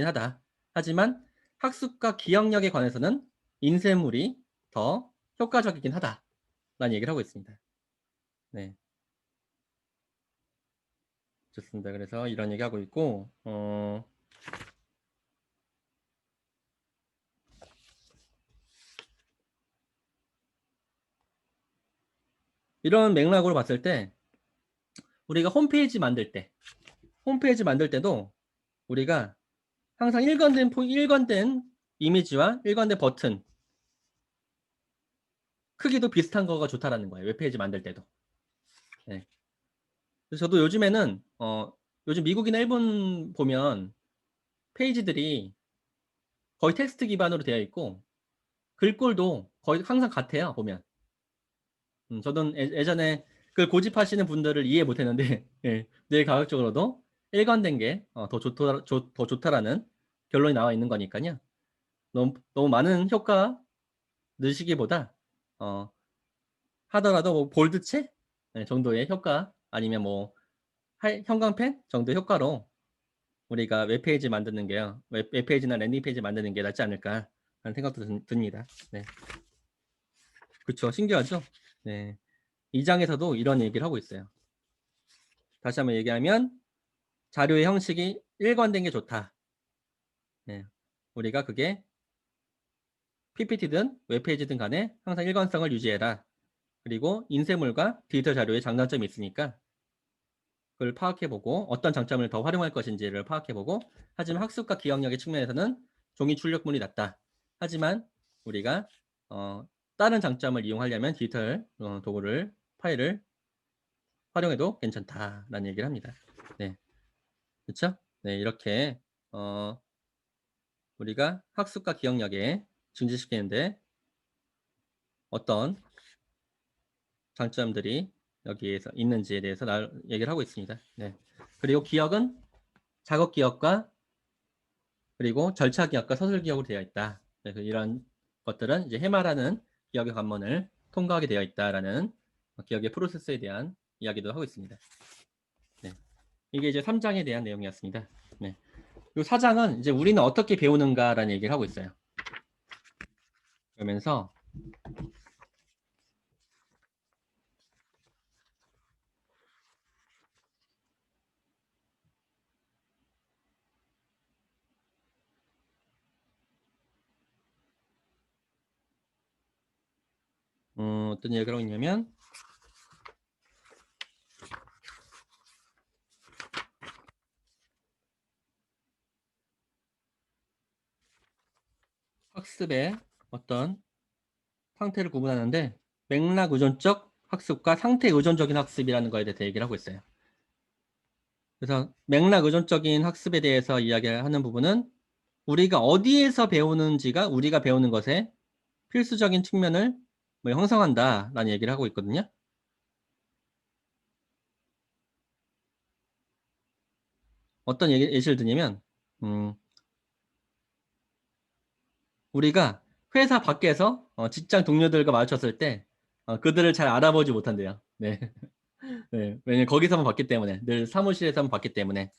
하다. 하지만 학습과 기억력에 관해서는 인쇄물이 더 효과적이긴 하다라는 얘기를 하고 있습니다. 네. 좋습니다. 그래서 이런 얘기하고 있고 이런 맥락으로 봤을 때 우리가 홈페이지 만들 때도 우리가 항상 일관된 이미지와 일관된 버튼 크기도 비슷한 거가 좋다라는 거예요. 웹페이지 만들 때도. 네. 그래서 저도 요즘에는 요즘 미국이나 일본 보면 페이지들이 거의 텍스트 기반으로 되어 있고 글꼴도 거의 항상 같아요. 보면. 저도 예전에 그걸 고집하시는 분들을 이해 못했는데 예, 늘 가격적으로도 일관된 게 더 좋다라는 결론이 나와 있는 거니까요. 너무 많은 효과 넣으시기보다 하더라도 뭐 볼드체 정도의 효과 아니면 뭐 형광펜 정도의 효과로 우리가 웹페이지 만드는 게요. 웹페이지나 랜딩페이지 만드는 게 낫지 않을까 하는 생각도 듭니다. 네. 그렇죠. 신기하죠? 네. 이 장에서도 이런 얘기를 하고 있어요. 다시 한번 얘기하면 자료의 형식이 일관된 게 좋다. 네. 우리가 그게 PPT든 웹페이지든 간에 항상 일관성을 유지해라. 그리고 인쇄물과 디지털 자료의 장단점이 있으니까 그걸 파악해보고 어떤 장점을 더 활용할 것인지를 파악해보고 하지만 학습과 기억력의 측면에서는 종이 출력물이 낫다. 하지만 우리가 다른 장점을 이용하려면 디지털 도구를 파일을 활용해도 괜찮다라는 얘기를 합니다. 네, 그렇죠? 네, 이렇게 우리가 학습과 기억력에 증진시키는데 어떤 장점들이 여기에서 있는지에 대해서 얘기를 하고 있습니다. 네. 그리고 기억은 작업 기억과 그리고 절차 기억과 서술 기억으로 되어 있다. 그래서 이런 것들은 이제 해마라는 기억의 관문을 통과하게 되어 있다라는 기억의 프로세스에 대한 이야기도 하고 있습니다. 네. 이게 이제 3장에 대한 내용이었습니다. 네. 이 4장은 이제 우리는 어떻게 배우는가라는 얘기를 하고 있어요. 그러면서 어떤 얘기를 하고 있냐면 학습의 어떤 상태를 구분하는데 맥락 의존적 학습과 상태 의존적인 학습이라는 거에 대해서 얘기를 하고 있어요. 그래서 맥락 의존적인 학습에 대해서 이야기하는 부분은 우리가 어디에서 배우는지가 우리가 배우는 것에 필수적인 측면을 뭐 형성한다라는 얘기를 하고 있거든요. 어떤 예시를 드냐면 우리가 회사 밖에서 직장 동료들과 마주쳤을 때 그들을 잘 알아보지 못한대요. 네. 네. 왜냐면 거기서만 봤기 때문에 늘 사무실에서만 봤기 때문에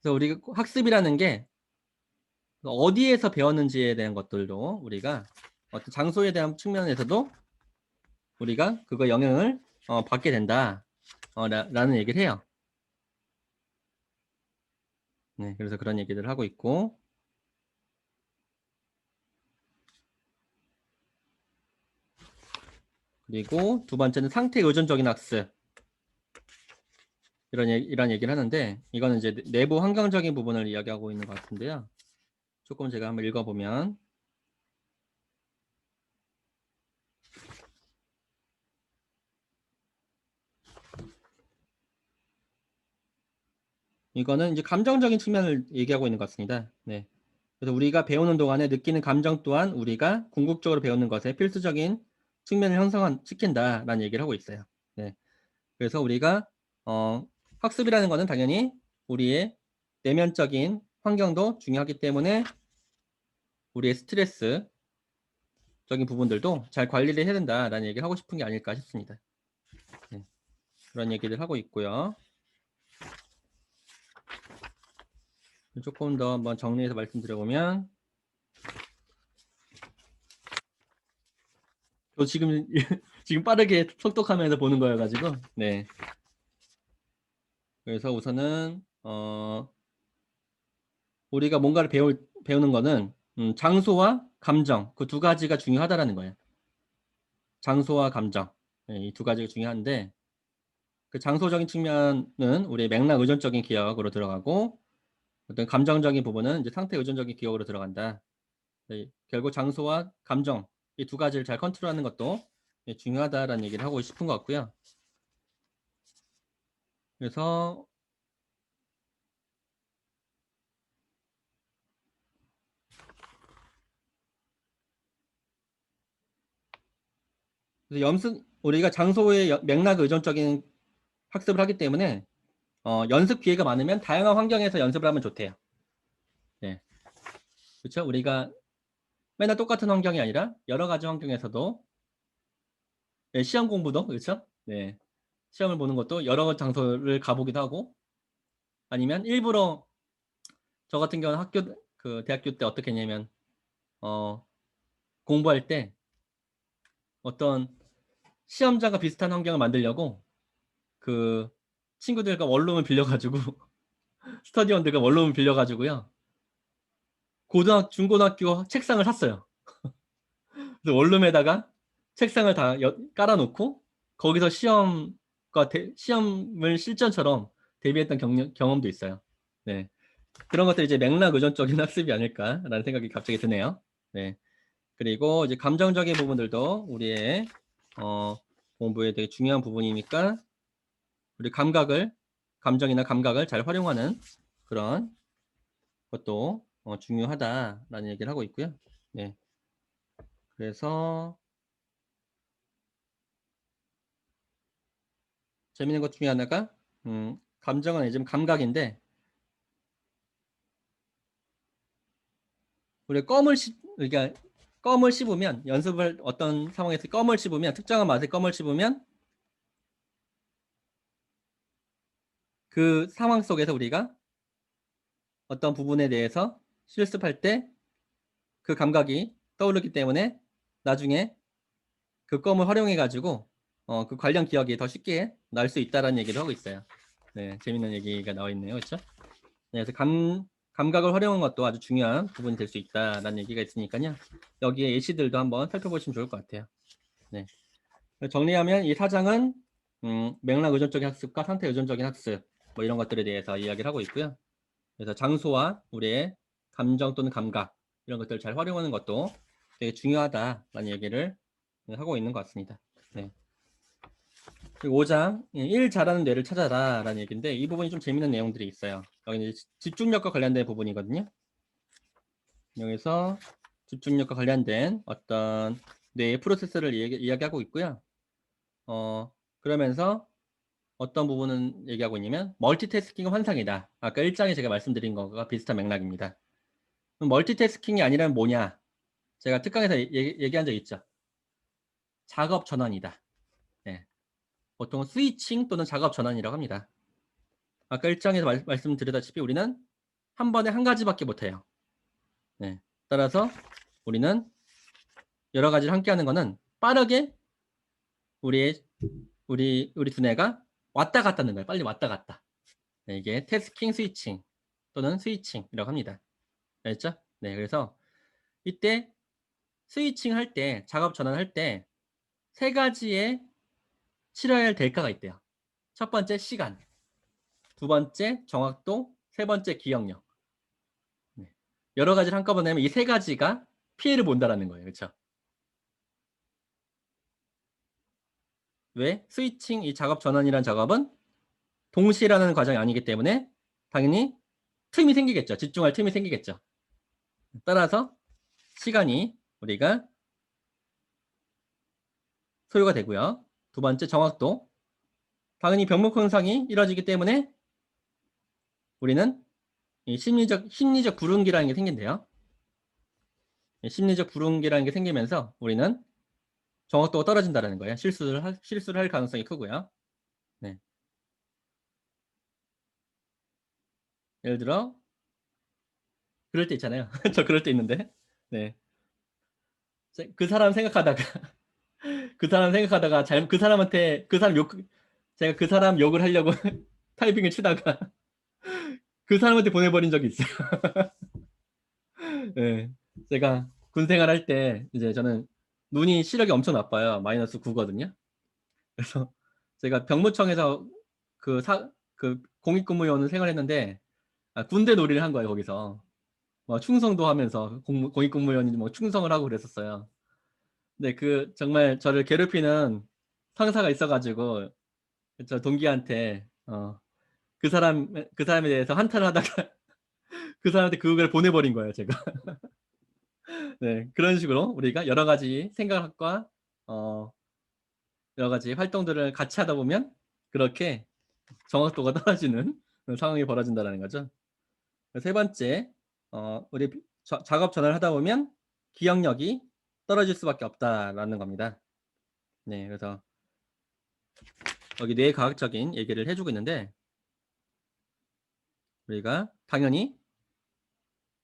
그래서 우리가 학습이라는 게 어디에서 배웠는지에 대한 것들도 우리가 어떤 장소에 대한 측면에서도 우리가 그거 영향을 받게 된다 라는 얘기를 해요. 네, 그래서 그런 얘기를 하고 있고 그리고 두 번째는 상태 의존적인 학습 이런 얘기를 하는데 이거는 이제 내부 환경적인 부분을 이야기하고 있는 것 같은데요. 조금 제가 한번 읽어보면 이거는 이제 감정적인 측면을 얘기하고 있는 것 같습니다. 네. 그래서 우리가 배우는 동안에 느끼는 감정 또한 우리가 궁극적으로 배우는 것에 필수적인 측면을 형성시킨다라는 얘기를 하고 있어요. 네. 그래서 우리가 학습이라는 것은 당연히 우리의 내면적인 환경도 중요하기 때문에 우리의 스트레스적인 부분들도 잘 관리를 해야 된다라는 얘기를 하고 싶은 게 아닐까 싶습니다. 네. 그런 얘기를 하고 있고요. 조금 더 한번 정리해서 말씀드려보면 저 지금 지금 빠르게 속독하면서 보는 거여가지고 네. 그래서 우선은 우리가 뭔가를 배우는 거는 장소와 감정 그 두 가지가 중요하다라는 거예요. 장소와 감정 이 두 가지가 중요한데 그 장소적인 측면은 우리의 맥락 의존적인 기억으로 들어가고 어떤 감정적인 부분은 이제 상태 의존적인 기억으로 들어간다. 네, 결국 장소와 감정 이 두 가지를 잘 컨트롤하는 것도 중요하다라는 얘기를 하고 싶은 것 같고요. 그래서 우리가 장소의 맥락 의존적인 학습을 하기 때문에 연습 기회가 많으면 다양한 환경에서 연습을 하면 좋대요. 네. 그렇죠? 우리가 맨날 똑같은 환경이 아니라 여러 가지 환경에서도 네, 시험 공부도 그렇죠? 네. 시험을 보는 것도 여러 장소를 가보기도 하고 아니면 일부러 저 같은 경우는 대학교 때 어떻게 했냐면 공부할 때 어떤 시험장과 비슷한 환경을 만들려고 그 친구들과 원룸을 빌려가지고 스터디원들과 원룸을 빌려가지고요. 중고등학교 책상을 샀어요. 그래서 원룸에다가 책상을 다 깔아놓고 거기서 시험을 실전처럼 대비했던 경험도 있어요. 네. 그런 것들이 이제 맥락 의존적인 학습이 아닐까라는 생각이 갑자기 드네요. 네. 그리고 이제 감정적인 부분들도 우리의 공부에 되게 중요한 부분이니까 우리 감정이나 감각을 잘 활용하는 그런 것도 중요하다라는 얘기를 하고 있고요. 네. 그래서 재밌는 것 중에 하나가 감정은 요즘 감각인데 우리 그러니까 껌을 씹으면 연습을 어떤 상황에서 껌을 씹으면 특정한 맛의 껌을 씹으면 그 상황 속에서 우리가 어떤 부분에 대해서 실습할 때 그 감각이 떠오르기 때문에 나중에 그 껌을 활용해 가지고 그 관련 기억이 더 쉽게 날 수 있다라는 얘기를 하고 있어요. 네, 재밌는 얘기가 나와 있네요. 그렇죠? 네, 그래서 감각을 활용한 것도 아주 중요한 부분이 될 수 있다라는 얘기가 있으니까요. 여기에 예시들도 한번 살펴보시면 좋을 것 같아요. 네. 정리하면 이 사장은 맥락 의존적인 학습과 상태 의존적인 학습 뭐 이런 것들에 대해서 이야기를 하고 있고요. 그래서 장소와 우리의 감정 또는 감각 이런 것들을 잘 활용하는 것도 되게 중요하다라는 얘기를 하고 있는 것 같습니다. 네. 그리고 5장 1 잘하는 뇌를 찾아라 라는 얘기인데 이 부분이 좀 재밌는 내용들이 있어요. 여기 집중력과 관련된 부분이거든요. 여기서 집중력과 관련된 어떤 뇌의 프로세스를 이야기하고 있고요. 그러면서 어떤 부분은 얘기하고 있냐면 멀티태스킹은 환상이다. 아까 1장에 제가 말씀드린 것과 비슷한 맥락입니다. 그럼 멀티태스킹이 아니라면 뭐냐? 제가 특강에서 얘기한 적 있죠. 작업 전환이다. 네. 보통 스위칭 또는 작업 전환이라고 합니다. 아까 1장에서 말씀드렸다시피 우리는 한 번에 한 가지밖에 못해요. 네. 따라서 우리는 여러 가지를 함께 하는 거는 빠르게 우리 두뇌가 왔다 갔다 하는 거예요. 빨리 왔다 갔다. 네, 이게 태스킹 스위칭 또는 스위칭이라고 합니다. 알겠죠? 네, 그래서 이때 스위칭 할 때, 작업 전환할 때 세 가지의 치러야 할 대가가 있대요. 첫 번째 시간, 두 번째 정확도, 세 번째 기억력. 네. 여러 가지를 한꺼번에 하면 이 세 가지가 피해를 본다라는 거예요. 그렇죠? 왜? 스위칭 이 작업 전환이라는 작업은 동시에 라는 과정이 아니기 때문에 당연히 틈이 생기겠죠. 집중할 틈이 생기겠죠. 따라서 시간이 우리가 소요가 되고요. 두 번째 정확도. 당연히 병목 현상이 이루어지기 때문에 우리는 이 심리적 불운기라는 게 생긴대요. 심리적 불운기라는 게 생기면서 우리는 정확도가 떨어진다는 거예요. 실수를 할 가능성이 크고요. 네. 예를 들어 그럴 때 있잖아요. 저 그럴 때 있는데. 네. 그 사람 생각하다가 그 사람 생각하다가 그 사람한테 제가 그 사람 욕을 하려고 타이핑을 치다가 그 사람한테 보내버린 적이 있어요. 네, 제가 군 생활할 때 이제 저는 눈이 시력이 엄청 나빠요. -9거든요. 그래서 제가 병무청에서 그 공익근무요원을 생활했는데 군대 놀이를 한 거예요. 거기서 뭐 충성도 하면서 공익근무요원이 뭐 충성을 하고 그랬었어요. 근데 그 정말 저를 괴롭히는 상사가 있어가지고 저 동기한테 그 사람에 대해서 한탄을 하다가 그 사람한테 그걸 보내버린 거예요, 제가. 네, 그런 식으로 우리가 여러 가지 생각과 어, 여러 가지 활동들을 같이 하다 보면 그렇게 정확도가 떨어지는 상황이 벌어진다는 거죠. 세 번째, 우리 작업 전환을 하다 보면 기억력이 떨어질 수밖에 없다라는 겁니다. 네, 그래서 여기 뇌과학적인 얘기를 해주고 있는데 우리가 당연히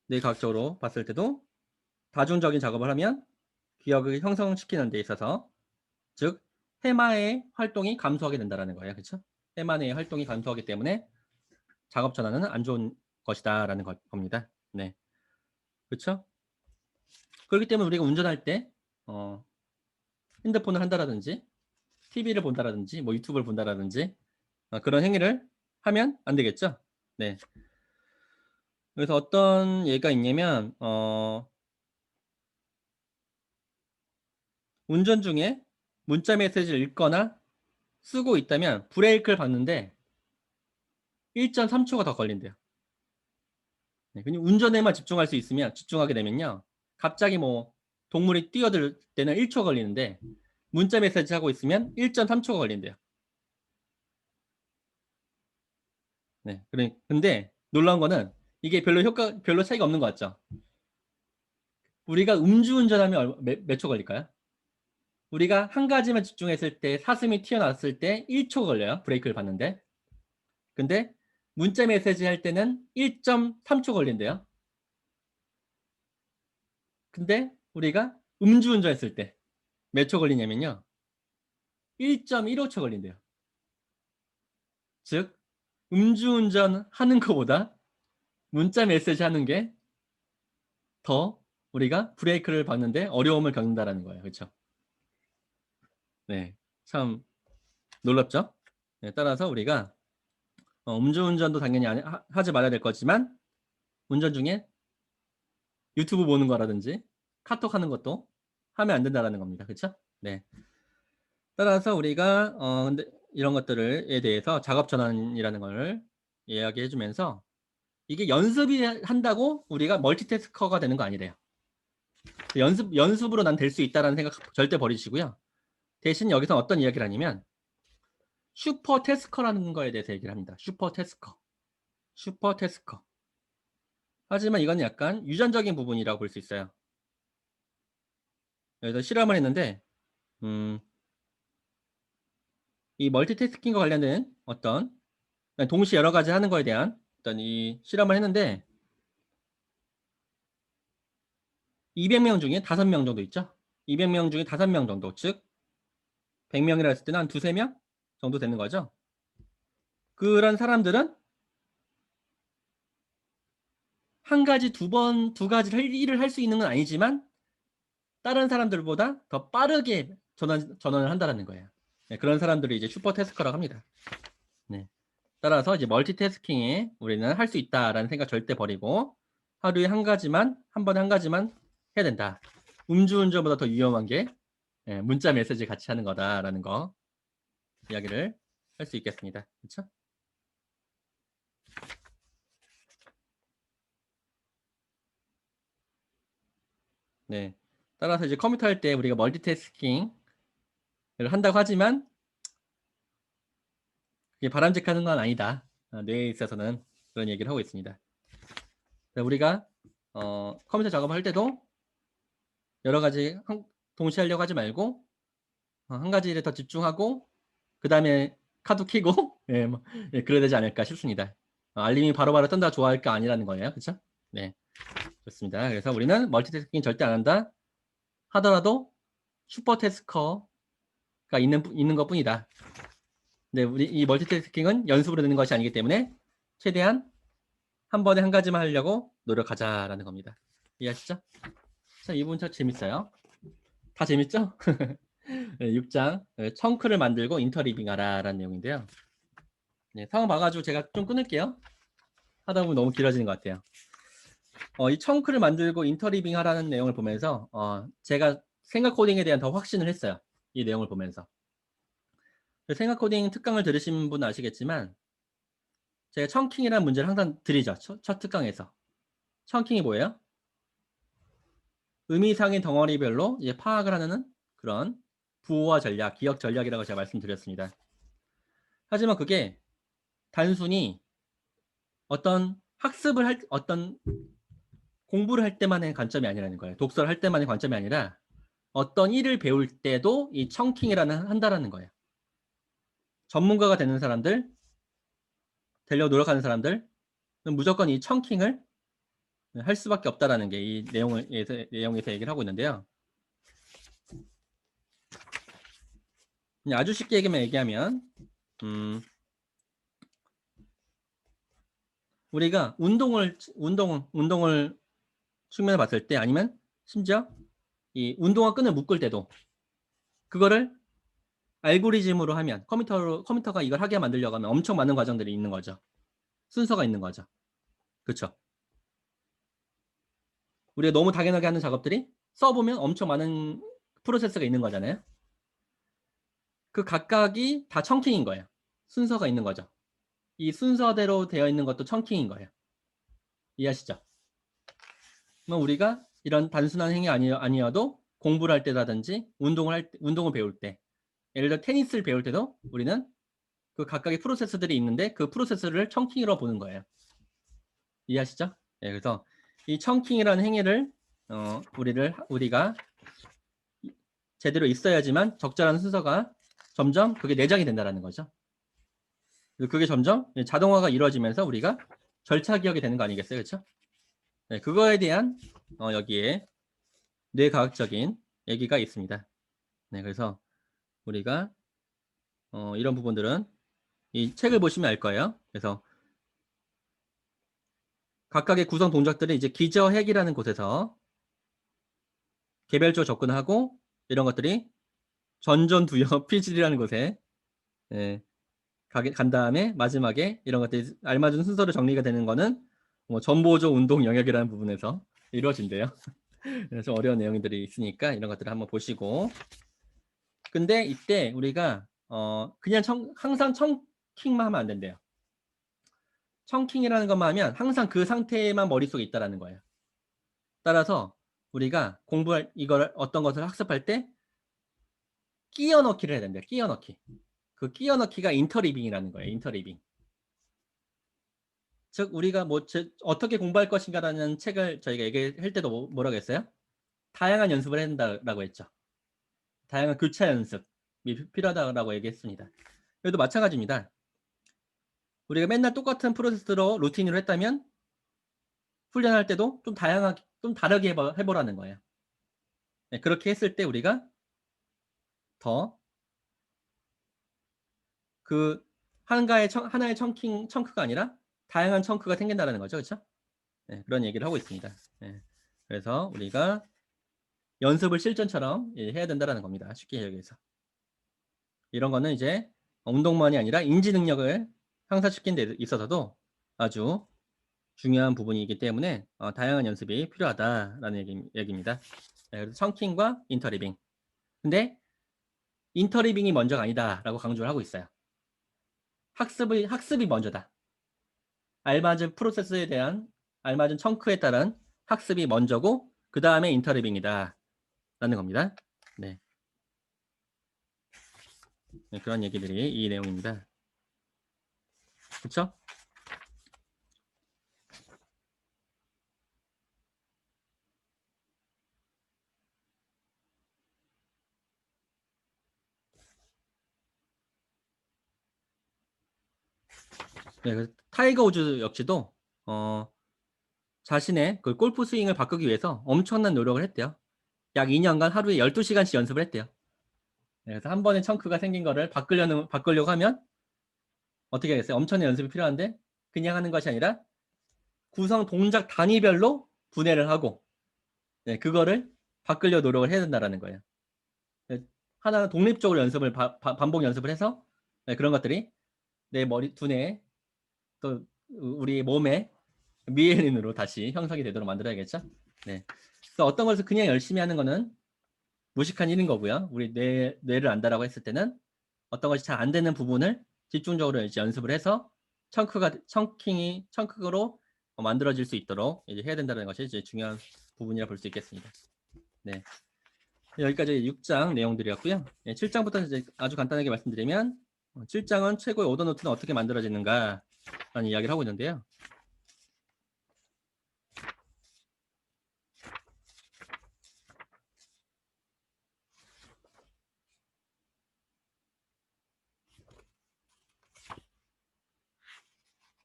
뇌과학적으로 봤을 때도 다중적인 작업을 하면 기억을 형성시키는 데 있어서 즉 해마의 활동이 감소하게 된다는 거예요. 그렇죠? 해마의 활동이 감소하기 때문에 작업 전환은 안 좋은 것이다라는 겁니다. 네, 그렇죠? 그렇기 때문에 우리가 운전할 때 핸드폰을 한다라든지 TV를 본다라든지 뭐 유튜브를 본다라든지 그런 행위를 하면 안 되겠죠? 네. 그래서 어떤 예가 있냐면 운전 중에 문자 메시지를 읽거나 쓰고 있다면 브레이크를 밟는데 1.3초가 더 걸린대요. 네, 그냥 운전에만 집중하게 되면요. 갑자기 뭐 동물이 뛰어들 때는 1초 걸리는데 문자 메시지 하고 있으면 1.3초가 걸린대요. 네. 근데 놀라운 거는 이게 별로 차이가 없는 것 같죠? 우리가 음주운전하면 몇 초 걸릴까요? 우리가 한 가지만 집중했을 때 사슴이 튀어나왔을 때 1초 걸려요. 브레이크를 밟는데. 근데 문자 메시지 할 때는 1.3초 걸린대요. 근데 우리가 음주운전 했을 때 몇 초 걸리냐면요. 1.15초 걸린대요. 즉 음주운전 하는 것보다 문자 메시지 하는 게 더 우리가 브레이크를 밟는데 어려움을 겪는다라는 거예요. 그렇죠? 네. 참 놀랍죠? 네, 따라서 우리가 음주운전도 당연히 하지 말아야 될 거지만 운전 중에 유튜브 보는 거라든지 카톡 하는 것도 하면 안 된다라는 겁니다. 그렇죠? 네. 따라서 우리가 근데 이런 것들에 대해서 작업 전환이라는 걸 이야기해 주면서 이게 연습이 한다고 우리가 멀티태스커가 되는 거 아니래요. 연습으로 난 될 수 있다라는 생각 절대 버리시고요. 대신 여기서 어떤 이야기를 하냐면 슈퍼 태스커라는 거에 대해서 얘기를 합니다. 슈퍼 태스커. 슈퍼 태스커. 하지만 이건 약간 유전적인 부분이라고 볼 수 있어요. 그래서 실험을 했는데 이 멀티태스킹과 관련된 어떤 동시에 여러 가지 하는 거에 대한 어떤 이 실험을 했는데 200명 중에 5명 정도 있죠. 200명 중에 5명 정도, 즉 100명이라 했을 때는 한 2~3명 정도 되는 거죠. 그런 사람들은 한 가지 두 가지를 일을 할 수 있는 건 아니지만 다른 사람들보다 더 빠르게 전원을 한다는 거예요. 네, 그런 사람들이 이제 슈퍼 태스커라고 합니다. 네. 따라서 이제 멀티태스킹에 우리는 할 수 있다라는 생각 절대 버리고 하루에 한 번에 한 가지만 해야 된다. 음주운전보다 더 위험한 게 문자 메시지 같이 하는 거다라는 거 이야기를 할 수 있겠습니다. 그렇죠? 네. 따라서 이제 컴퓨터 할 때 우리가 멀티태스킹을 한다고 하지만 그게 바람직한 건 아니다. 뇌에 있어서는 그런 얘기를 하고 있습니다. 우리가 컴퓨터 작업을 할 때도 여러 가지 동시에 하려고 하지 말고 한 가지에 더 집중하고 그 다음에 카드 키고 예, 그래야 되지 않을까 싶습니다. 알림이 바로바로 뜬다 좋아할 거 아니라는 거예요. 그렇죠? 네, 좋습니다. 그래서 우리는 멀티태스킹 절대 안 한다 하더라도 슈퍼태스커가 있는 것뿐이다. 근데 우리 이 멀티태스킹은 연습으로 되는 것이 아니기 때문에 최대한 한 번에 한 가지만 하려고 노력하자라는 겁니다. 이해하시죠? 자, 이 부분 참 재밌어요. 다 재밌죠? 네, 6장 청크를 만들고 인터리빙하라라는 내용인데요. 네, 상황 봐가지고 제가 좀 끊을게요. 하다 보면 너무 길어지는 것 같아요. 이 청크를 만들고 인터리빙하라는 내용을 보면서 제가 생각 코딩에 대한 더 확신을 했어요. 이 내용을 보면서. 생각 코딩 특강을 들으신 분은 아시겠지만 제가 청킹이라는 문제를 항상 드리죠. 첫 특강에서. 청킹이 뭐예요? 의미상의 덩어리별로 이제 파악을 하는 그런 부호화 전략, 기억 전략이라고 제가 말씀드렸습니다. 하지만 그게 단순히 어떤 어떤 공부를 할 때만의 관점이 아니라는 거예요. 독서를 할 때만의 관점이 아니라 어떤 일을 배울 때도 이 청킹이라는 한다라는 거예요. 전문가가 되는 사람들, 되려고 노력하는 사람들, 무조건 이 청킹을 할 수밖에 없다라는 게 이 내용에서 얘기를 하고 있는데요. 아주 쉽게 얘기하면 우리가 운동을 측면에 봤을 때 아니면 심지어 이 운동화 끈을 묶을 때도 그거를 알고리즘으로 하면 컴퓨터가 이걸 하게 만들려고 하면 엄청 많은 과정들이 있는 거죠. 순서가 있는 거죠. 그렇죠? 우리가 너무 당연하게 하는 작업들이 써보면 엄청 많은 프로세스가 있는 거잖아요. 그 각각이 다 청킹인 거예요. 순서가 있는 거죠. 이 순서대로 되어 있는 것도 청킹인 거예요. 이해하시죠? 그럼 우리가 이런 단순한 행위 아니어도 공부를 할 때라든지 운동을 배울 때, 예를 들어 테니스를 배울 때도 우리는 그 각각의 프로세스들이 있는데 그 프로세스를 청킹으로 보는 거예요. 이해하시죠? 네, 그래서 이 청킹이라는 행위를 우리가 제대로 있어야지만 적절한 순서가 점점 그게 내장이 된다는 거죠. 그게 점점 자동화가 이루어지면서 우리가 절차 기억이 되는 거 아니겠어요? 그렇죠? 네, 그거에 대한 여기에 뇌과학적인 얘기가 있습니다. 네, 그래서 우리가 이런 부분들은 이 책을 보시면 알 거예요. 그래서 각각의 구성 동작들은 이제 기저핵이라는 곳에서 개별적으로 접근하고 이런 것들이 전전두엽 피질이라는 곳에 간 다음에 마지막에 이런 것들이 알맞은 순서로 정리가 되는 거는 전보조 운동 영역이라는 부분에서 이루어진대요. 좀 어려운 내용들이 있으니까 이런 것들을 한번 보시고. 근데 이때 우리가 그냥 항상 청킹만 하면 안 된대요. 청킹이라는 것만 하면 항상 그 상태에만 머릿속에 있다라는 거예요. 따라서 우리가 이걸 어떤 것을 학습할 때 끼워 넣기를 해야 된대요. 끼워 넣기. 그 끼워 넣기가 인터리빙이라는 거예요. 인터리빙. 즉 우리가 어떻게 공부할 것인가라는 책을 저희가 얘기할 때도 뭐라고 했어요? 다양한 연습을 해야 된다라고 했죠. 다양한 교차 연습이 필요하다고 얘기했습니다. 그래도 마찬가지입니다. 우리가 맨날 똑같은 프로세스로 루틴으로 했다면 훈련할 때도 좀 다양하게, 좀 다르게 해보라는 거예요. 네, 그렇게 했을 때 우리가 더 그 하나의 청크가 아니라 다양한 청크가 생긴다는 거죠. 그렇죠? 네, 그런 얘기를 하고 있습니다. 네, 그래서 우리가 연습을 실전처럼 해야 된다는 겁니다. 쉽게 얘기해서. 이런 거는 이제 운동만이 아니라 인지 능력을 향상시키는 데 있어서도 아주 중요한 부분이기 때문에 다양한 연습이 필요하다라는 얘기입니다. 네, 그래서 청킹과 인터리빙. 근데 인터리빙이 먼저가 아니다라고 강조를 하고 있어요. 학습이 먼저다. 알맞은 프로세스에 대한 알맞은 청크에 따른 학습이 먼저고 그 다음에 인터리빙이다 라는 겁니다. 네. 네, 그런 얘기들이 이 내용입니다. 그렇죠? 네, 타이거 우즈 역시도 자신의 그 골프 스윙을 바꾸기 위해서 엄청난 노력을 했대요. 약 2년간 하루에 12시간씩 연습을 했대요. 네, 그래서 한 번에 청크가 생긴 거를 바꾸려고 하면 어떻게 하겠어요? 엄청난 연습이 필요한데 그냥 하는 것이 아니라 구성 동작 단위별로 분해를 하고 네, 그거를 바꾸려 노력을 해야 된다라는 거예요. 네, 하나는 독립적으로 연습을 반복 연습을 해서 네, 그런 것들이 내 머리 두뇌 또 우리 몸의 미엘린으로 다시 형성이 되도록 만들어야겠죠. 네. 그래서 어떤 것을 그냥 열심히 하는 거는 무식한 일인 거고요. 우리 뇌를 안다라고 했을 때는 어떤 것이 잘 안 되는 부분을 집중적으로 이제 연습을 해서 청크로 만들어질 수 있도록 이제 해야 된다는 것이 이제 중요한 부분이라 볼 수 있겠습니다. 네. 여기까지 6장 내용들이었고요. 네, 7장부터 이제 아주 간단하게 말씀드리면 7장은 최고의 오더 노트는 어떻게 만들어지는가 라는 이야기를 하고 있는데요.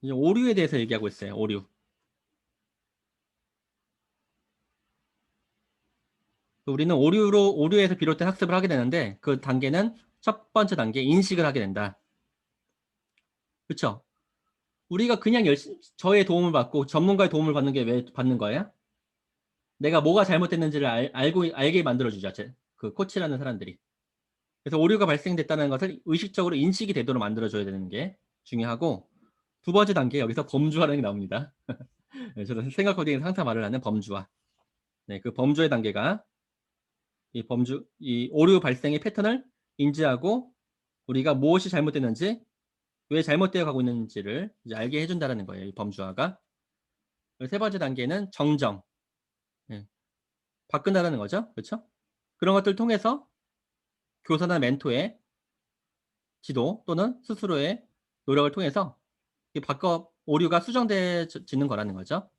이제 오류에 대해서 얘기하고 있어요. 오류. 우리는 오류에서 비롯된 학습을 하게 되는데 그 단계는 첫 번째 단계 인식을 하게 된다. 그렇죠? 우리가 그냥 저의 도움을 받고 전문가의 도움을 받는 게 왜 받는 거예요? 내가 뭐가 잘못됐는지를 알게 만들어주죠. 그 코치라는 사람들이. 그래서 오류가 발생됐다는 것을 의식적으로 인식이 되도록 만들어줘야 되는 게 중요하고 두 번째 단계 여기서 범주화라는 게 나옵니다. 네, 저도 생각 코딩에서 항상 말을 하는 범주화. 네, 그 범주의 단계가 이 오류 발생의 패턴을 인지하고 우리가 무엇이 잘못됐는지 왜 잘못되어 가고 있는지를 이제 알게 해준다는 거예요. 이 범주화가. 세 번째 단계는 정정. 예, 바꾼다는 거죠. 그렇죠? 그런 것들을 통해서 교사나 멘토의 지도 또는 스스로의 노력을 통해서 오류가 수정되지는 거라는 거죠.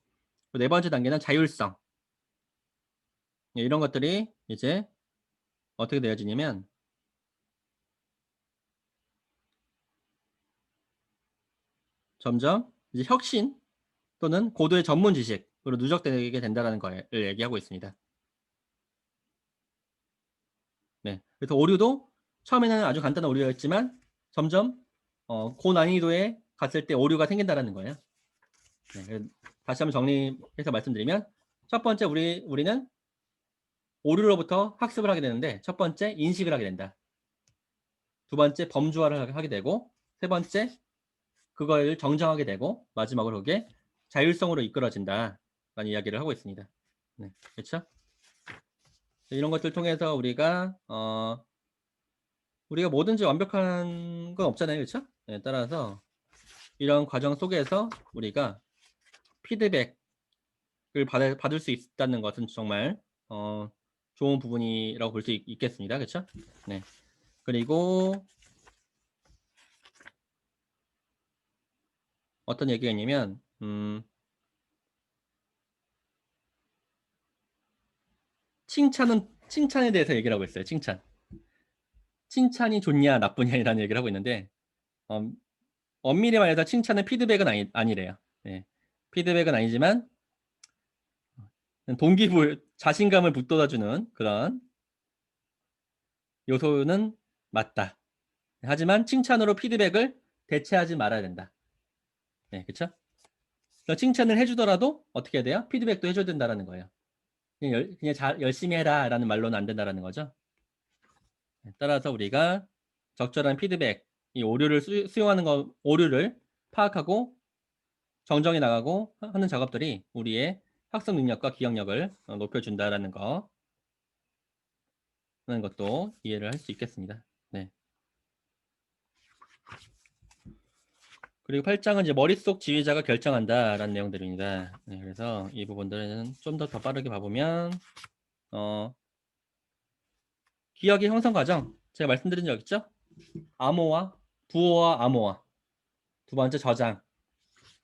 네 번째 단계는 자율성. 예, 이런 것들이 이제 어떻게 되어지냐면 점점 이제 혁신 또는 고도의 전문 지식으로 누적되게 된다는 걸 얘기하고 있습니다. 네. 그래서 오류도 처음에는 아주 간단한 오류였지만 점점 고난이도에 갔을 때 오류가 생긴다는 거예요. 네. 다시 한번 정리해서 말씀드리면 첫 번째 우리는 오류로부터 학습을 하게 되는데 첫 번째 인식을 하게 된다. 두 번째 범주화를 하게 되고 세 번째 그걸 정정하게 되고 마지막으로 그게 자율성으로 이끌어진다라는 이야기를 하고 있습니다. 네. 그렇죠? 이런 것들 통해서 우리가 뭐든지 완벽한 건 없잖아요. 그렇죠? 네, 따라서 이런 과정 속에서 우리가 피드백을 받을 수 있다는 것은 정말 좋은 부분이라고 볼 수 있겠습니다. 그렇죠? 네. 그리고 어떤 얘기가 있냐면 칭찬에 대해서 얘기를 하고 있어요. 칭찬이 좋냐 나쁘냐라는 얘기를 하고 있는데 어, 엄밀히 말해서 칭찬은 피드백은 아니래요. 네. 피드백은 아니지만 자신감을 북돋아주는 그런 요소는 맞다. 하지만 칭찬으로 피드백을 대체하지 말아야 된다. 네, 그렇죠? 칭찬을 해주더라도 어떻게 해야 돼요? 피드백도 해줘야 된다라는 거예요. 그냥 열심히 해라라는 말로는 안 된다라는 거죠. 네, 따라서 우리가 적절한 피드백, 이 오류를 수용하는 오류를 파악하고 정정해 나가고 하는 작업들이 우리의 학습 능력과 기억력을 높여준다라는 하는 것도 이해를 할 수 있겠습니다. 네. 그리고 8장은 이제 머릿속 지휘자가 결정한다라는 내용들입니다. 네, 그래서 이 부분들은 좀 더 빠르게 봐보면 기억의 형성 과정 제가 말씀드린 적 있죠? 부호와 암호화 두 번째 저장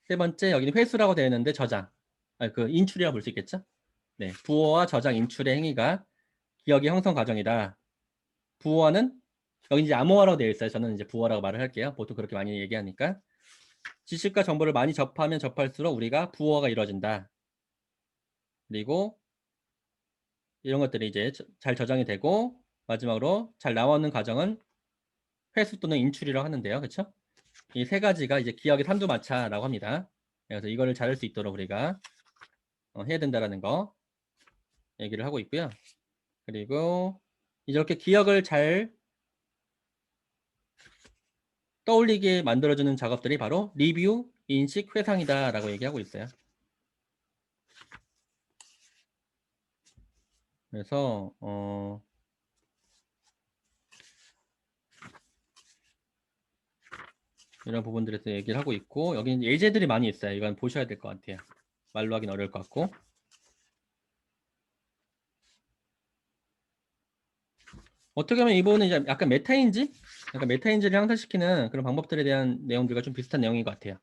세 번째 여기는 회수라고 되어 있는데 저장 그 인출이라고 볼 수 있겠죠? 네, 부호와 저장 인출의 행위가 기억의 형성 과정이다. 부호화는 여기 이제 암호화라고 되어 있어요. 저는 이제 부호라고 말을 할게요. 보통 그렇게 많이 얘기하니까 지식과 정보를 많이 접하면 접할수록 우리가 부호화가 이루어진다. 그리고 이런 것들이 이제 잘 저장이 되고 마지막으로 잘 나오는 과정은 회수 또는 인출이라고 하는데요. 그렇죠? 이 세 가지가 이제 기억의 삼두마차라고 합니다. 그래서 이거를 잘할 수 있도록 우리가 해야 된다라는 거 얘기를 하고 있고요. 그리고 이렇게 기억을 잘 떠올리게 만들어주는 작업들이 바로 리뷰, 인식, 회상이다라고 얘기하고 있어요. 그래서 이런 부분들에서 얘기를 하고 있고, 여기는 예제들이 많이 있어요. 이건 보셔야 될 것 같아요. 말로 하긴 어려울 것 같고. 어떻게 보면 이 부분은 이제 약간 메타인지? 약간 메타인지를 향상시키는 그런 방법들에 대한 내용들과 좀 비슷한 내용인 것 같아요.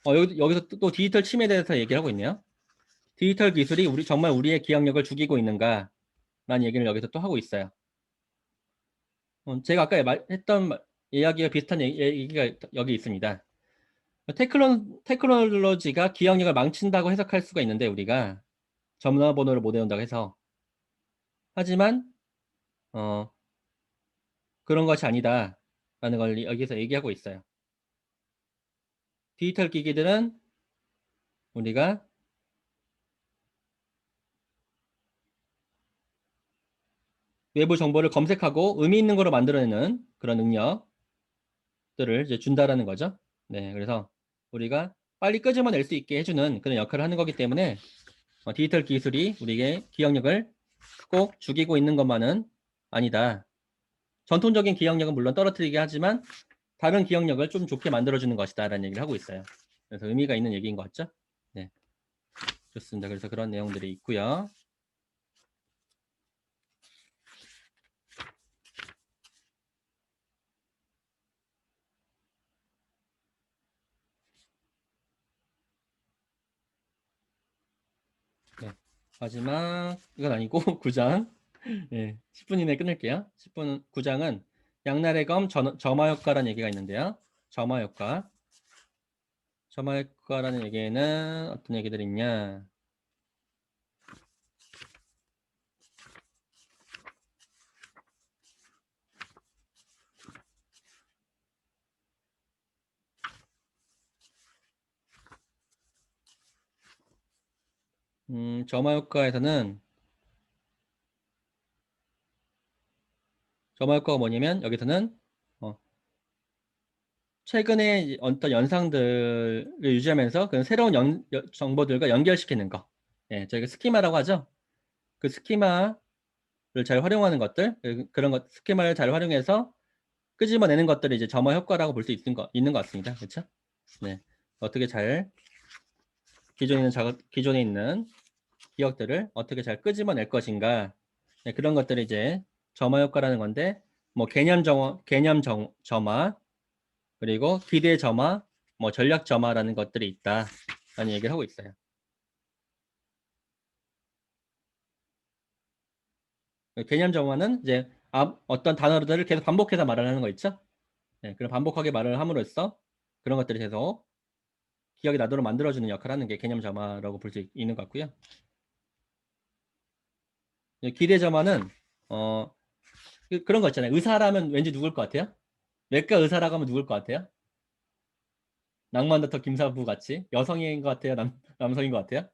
여기서 또 디지털 침해에 대해서 얘기를 하고 있네요. 디지털 기술이 정말 우리의 기억력을 죽이고 있는가? 라는 얘기를 여기서 또 하고 있어요. 제가 아까 했던 이야기가 비슷한 얘기가 여기 있습니다. 테크놀로지가 기억력을 망친다고 해석할 수가 있는데 우리가 전화번호를 못 외운다고 해서 하지만 어, 그런 것이 아니다라는 걸 여기서 얘기하고 있어요. 디지털 기기들은 우리가 외부 정보를 검색하고 의미 있는 거로 만들어내는 그런 능력들을 이제 준다라는 거죠. 네, 그래서 우리가 빨리 끄집어낼 수 있게 해주는 그런 역할을 하는 거기 때문에 디지털 기술이 우리의 기억력을 꼭 죽이고 있는 것만은 아니다. 전통적인 기억력은 물론 떨어뜨리게 하지만 다른 기억력을 좀 좋게 만들어주는 것이다 라는 얘기를 하고 있어요. 그래서 의미가 있는 얘기인 것 같죠? 네, 좋습니다. 그래서 그런 내용들이 있고요. 네, 마지막 이건 아니고 9장 네, 10분 이내에 끊을게요. 10분 9장은 양날의 검 점화 효과라는 얘기가 있는데요. 점화 효과. 점화 효과라는 얘기에는 어떤 얘기들이 있냐? 점화 효과에서는 점화 효과가 뭐냐면 여기서는 최근에 어떤 연상들을 유지하면서 그런 새로운 정보들과 연결시키는 거. 예, 저희가 스키마라고 하죠. 그 스키마를 잘 활용하는 것들, 그런 것, 스키마를 잘 활용해서 끄집어내는 것들이 이제 점화 효과라고 볼 수 있는 것 같습니다. 그렇죠? 네. 어떻게 잘 기존에 있는 기억들을 어떻게 잘 끄집어낼 것인가. 네, 그런 것들이 이제 점화 효과라는 건데, 뭐 점화, 그리고 기대 점화, 뭐 전략 점화라는 것들이 있다라는 얘기를 하고 있어요. 개념 점화는 이제 어떤 단어들을 계속 반복해서 말을 하는 거 있죠? 네, 그런 반복하게 말을 함으로써 그런 것들이 계속 기억이 나도록 만들어주는 역할을 하는 게 개념 점화라고 볼 수 있는 것 같고요. 기대 점화는 그런 거 있잖아요. 의사라면 왠지 누굴 것 같아요? 외과 의사라고 하면 누굴 것 같아요? 낭만도터 김사부 같이 여성인 것 같아요? 남성인 것 같아요?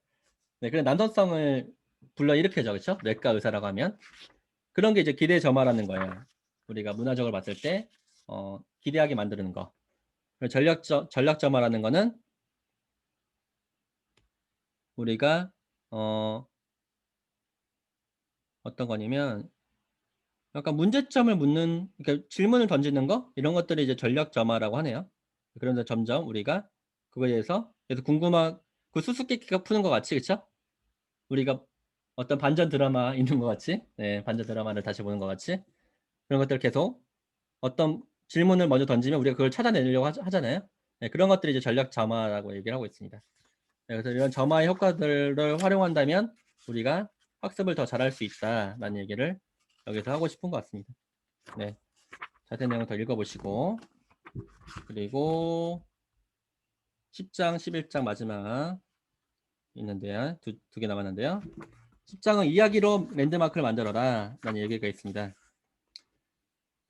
네, 그런 남성성을 불러일으켜죠, 그렇죠? 외과 의사라고 하면 그런 게 이제 기대 점화라는 거예요. 우리가 문화적으로 봤을 때 기대하게 만드는 거. 전략 점화라는 거는 우리가 어떤 거냐면 약간 문제점을 묻는 그러니까 질문을 던지는 거 이런 것들이 이제 전략 점화라고 하네요. 그런데 점점 우리가 그거에 대해서 계속 궁금한 그 수수께끼가 푸는 것 같이 그렇죠? 우리가 어떤 반전 드라마 있는 것 같이 네, 반전 드라마를 다시 보는 것 같이 그런 것들 계속 어떤 질문을 먼저 던지면 우리가 그걸 찾아내려고 하잖아요. 네, 그런 것들이 이제 전략 점화라고 얘기를 하고 있습니다. 네, 그래서 이런 점화의 효과들을 활용한다면 우리가 학습을 더 잘할 수 있다라는 얘기를 여기서 하고 싶은 것 같습니다. 네, 자세한 내용 더 읽어보시고 그리고 10장, 11장 마지막 있는데요. 두 개 남았는데요. 10장은 이야기로 랜드마크를 만들어라 라는 얘기가 있습니다.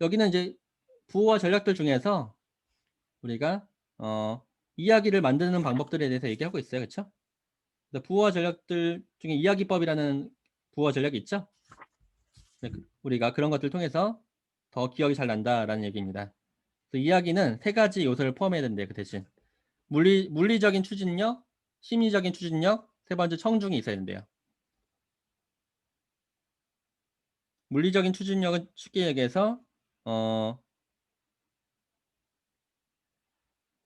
여기는 이제 부호와 전략들 중에서 우리가 이야기를 만드는 방법들에 대해서 얘기하고 있어요. 그렇죠? 부호화 전략들 중에 이야기법이라는 부호화 전략이 있죠? 네, 우리가 그런 것들을 통해서 더 기억이 잘 난다라는 얘기입니다. 그래서 이야기는 세 가지 요소를 포함해야 된대요. 그 대신 물리적인 추진력, 심리적인 추진력, 세 번째 청중이 있어야 된대요. 물리적인 추진력은 쉽게 얘기해서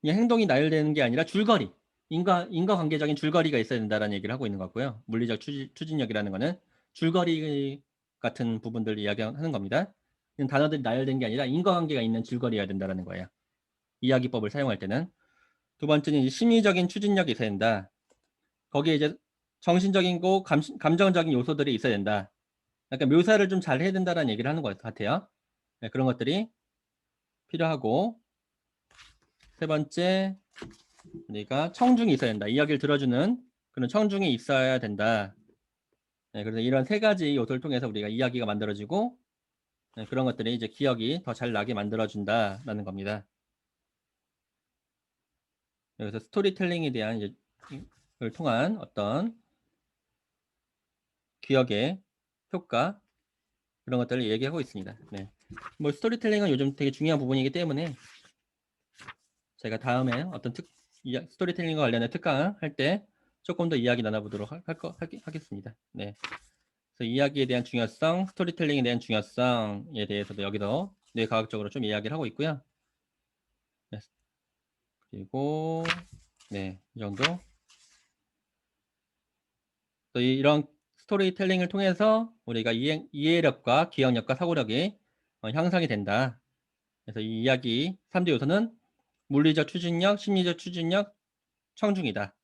그냥 행동이 나열되는 게 아니라 줄거리, 인과관계적인 줄거리가 있어야 된다라는 얘기를 하고 있는 것 같고요. 물리적 추진력이라는 거는 줄거리 같은 부분들을 이야기하는 겁니다. 그냥 단어들이 나열된 게 아니라 인과관계가 있는 줄거리여야 된다라는 거예요. 이야기법을 사용할 때는. 두 번째는 이제 심리적인 추진력이 있어야 된다. 거기에 이제 정신적인 거, 감정적인 요소들이 있어야 된다. 약간 묘사를 좀 잘 해야 된다라는 얘기를 하는 것 같아요. 네, 그런 것들이 필요하고, 세 번째, 우리가 청중이 있어야 된다. 이야기를 들어주는 그런 청중이 있어야 된다. 네, 그래서 이런 세 가지 요소를 통해서 우리가 이야기가 만들어지고, 네, 그런 것들이 이제 기억이 더 잘 나게 만들어준다라는 겁니다. 그래서 스토리텔링에 대한 이제 을 통한 어떤 기억의 효과 그런 것들을 얘기하고 있습니다. 네. 뭐 스토리텔링은 요즘 되게 중요한 부분이기 때문에 제가 다음에 어떤 스토리텔링과 관련된 특강 할 때 조금 더 이야기 나눠보도록 하겠습니다. 네. 그래서 이야기에 대한 중요성, 스토리텔링에 대한 중요성에 대해서도 여기서 뇌과학적으로 좀 이야기를 하고 있고요. 네. 그리고 네, 이 정도. 또 이런 스토리텔링을 통해서 우리가 이해력과 기억력과 사고력이 향상이 된다. 그래서 이 이야기 3대 요소는 물리적 추진력, 심리적 추진력, 청중이다.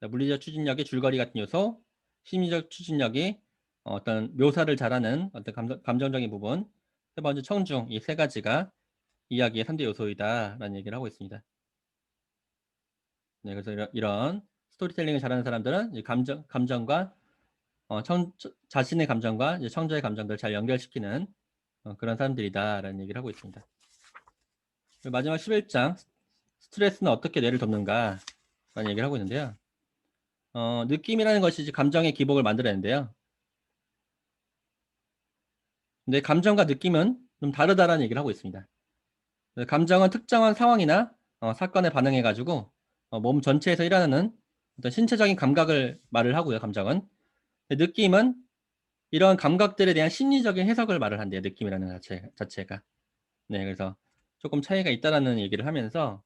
물리적 추진력이 줄거리 같은 요소, 심리적 추진력이 어떤 묘사를 잘하는 어떤 감정적인 부분, 세 번째 청중, 이 세 가지가 이야기의 3대 요소이다라는 얘기를 하고 있습니다. 네, 그래서 이런 스토리텔링을 잘하는 사람들은 이제 감정과 자신의 감정과 이제 청자의 감정들을 잘 연결시키는 그런 사람들이다라는 얘기를 하고 있습니다. 마지막 11장 스트레스는 어떻게 뇌를 돕는가 라는 얘기를 하고 있는데요. 느낌이라는 것이 이제 감정의 기복을 만들어내는데요. 근데 감정과 느낌은 좀 다르다라는 얘기를 하고 있습니다. 감정은 특정한 상황이나 사건에 반응해가지고 몸 전체에서 일어나는 어떤 신체적인 감각을 말을 하고요. 감정은. 느낌은 이런 감각들에 대한 심리적인 해석을 말을 한대요. 느낌이라는 자체가. 네, 그래서 조금 차이가 있다라는 얘기를 하면서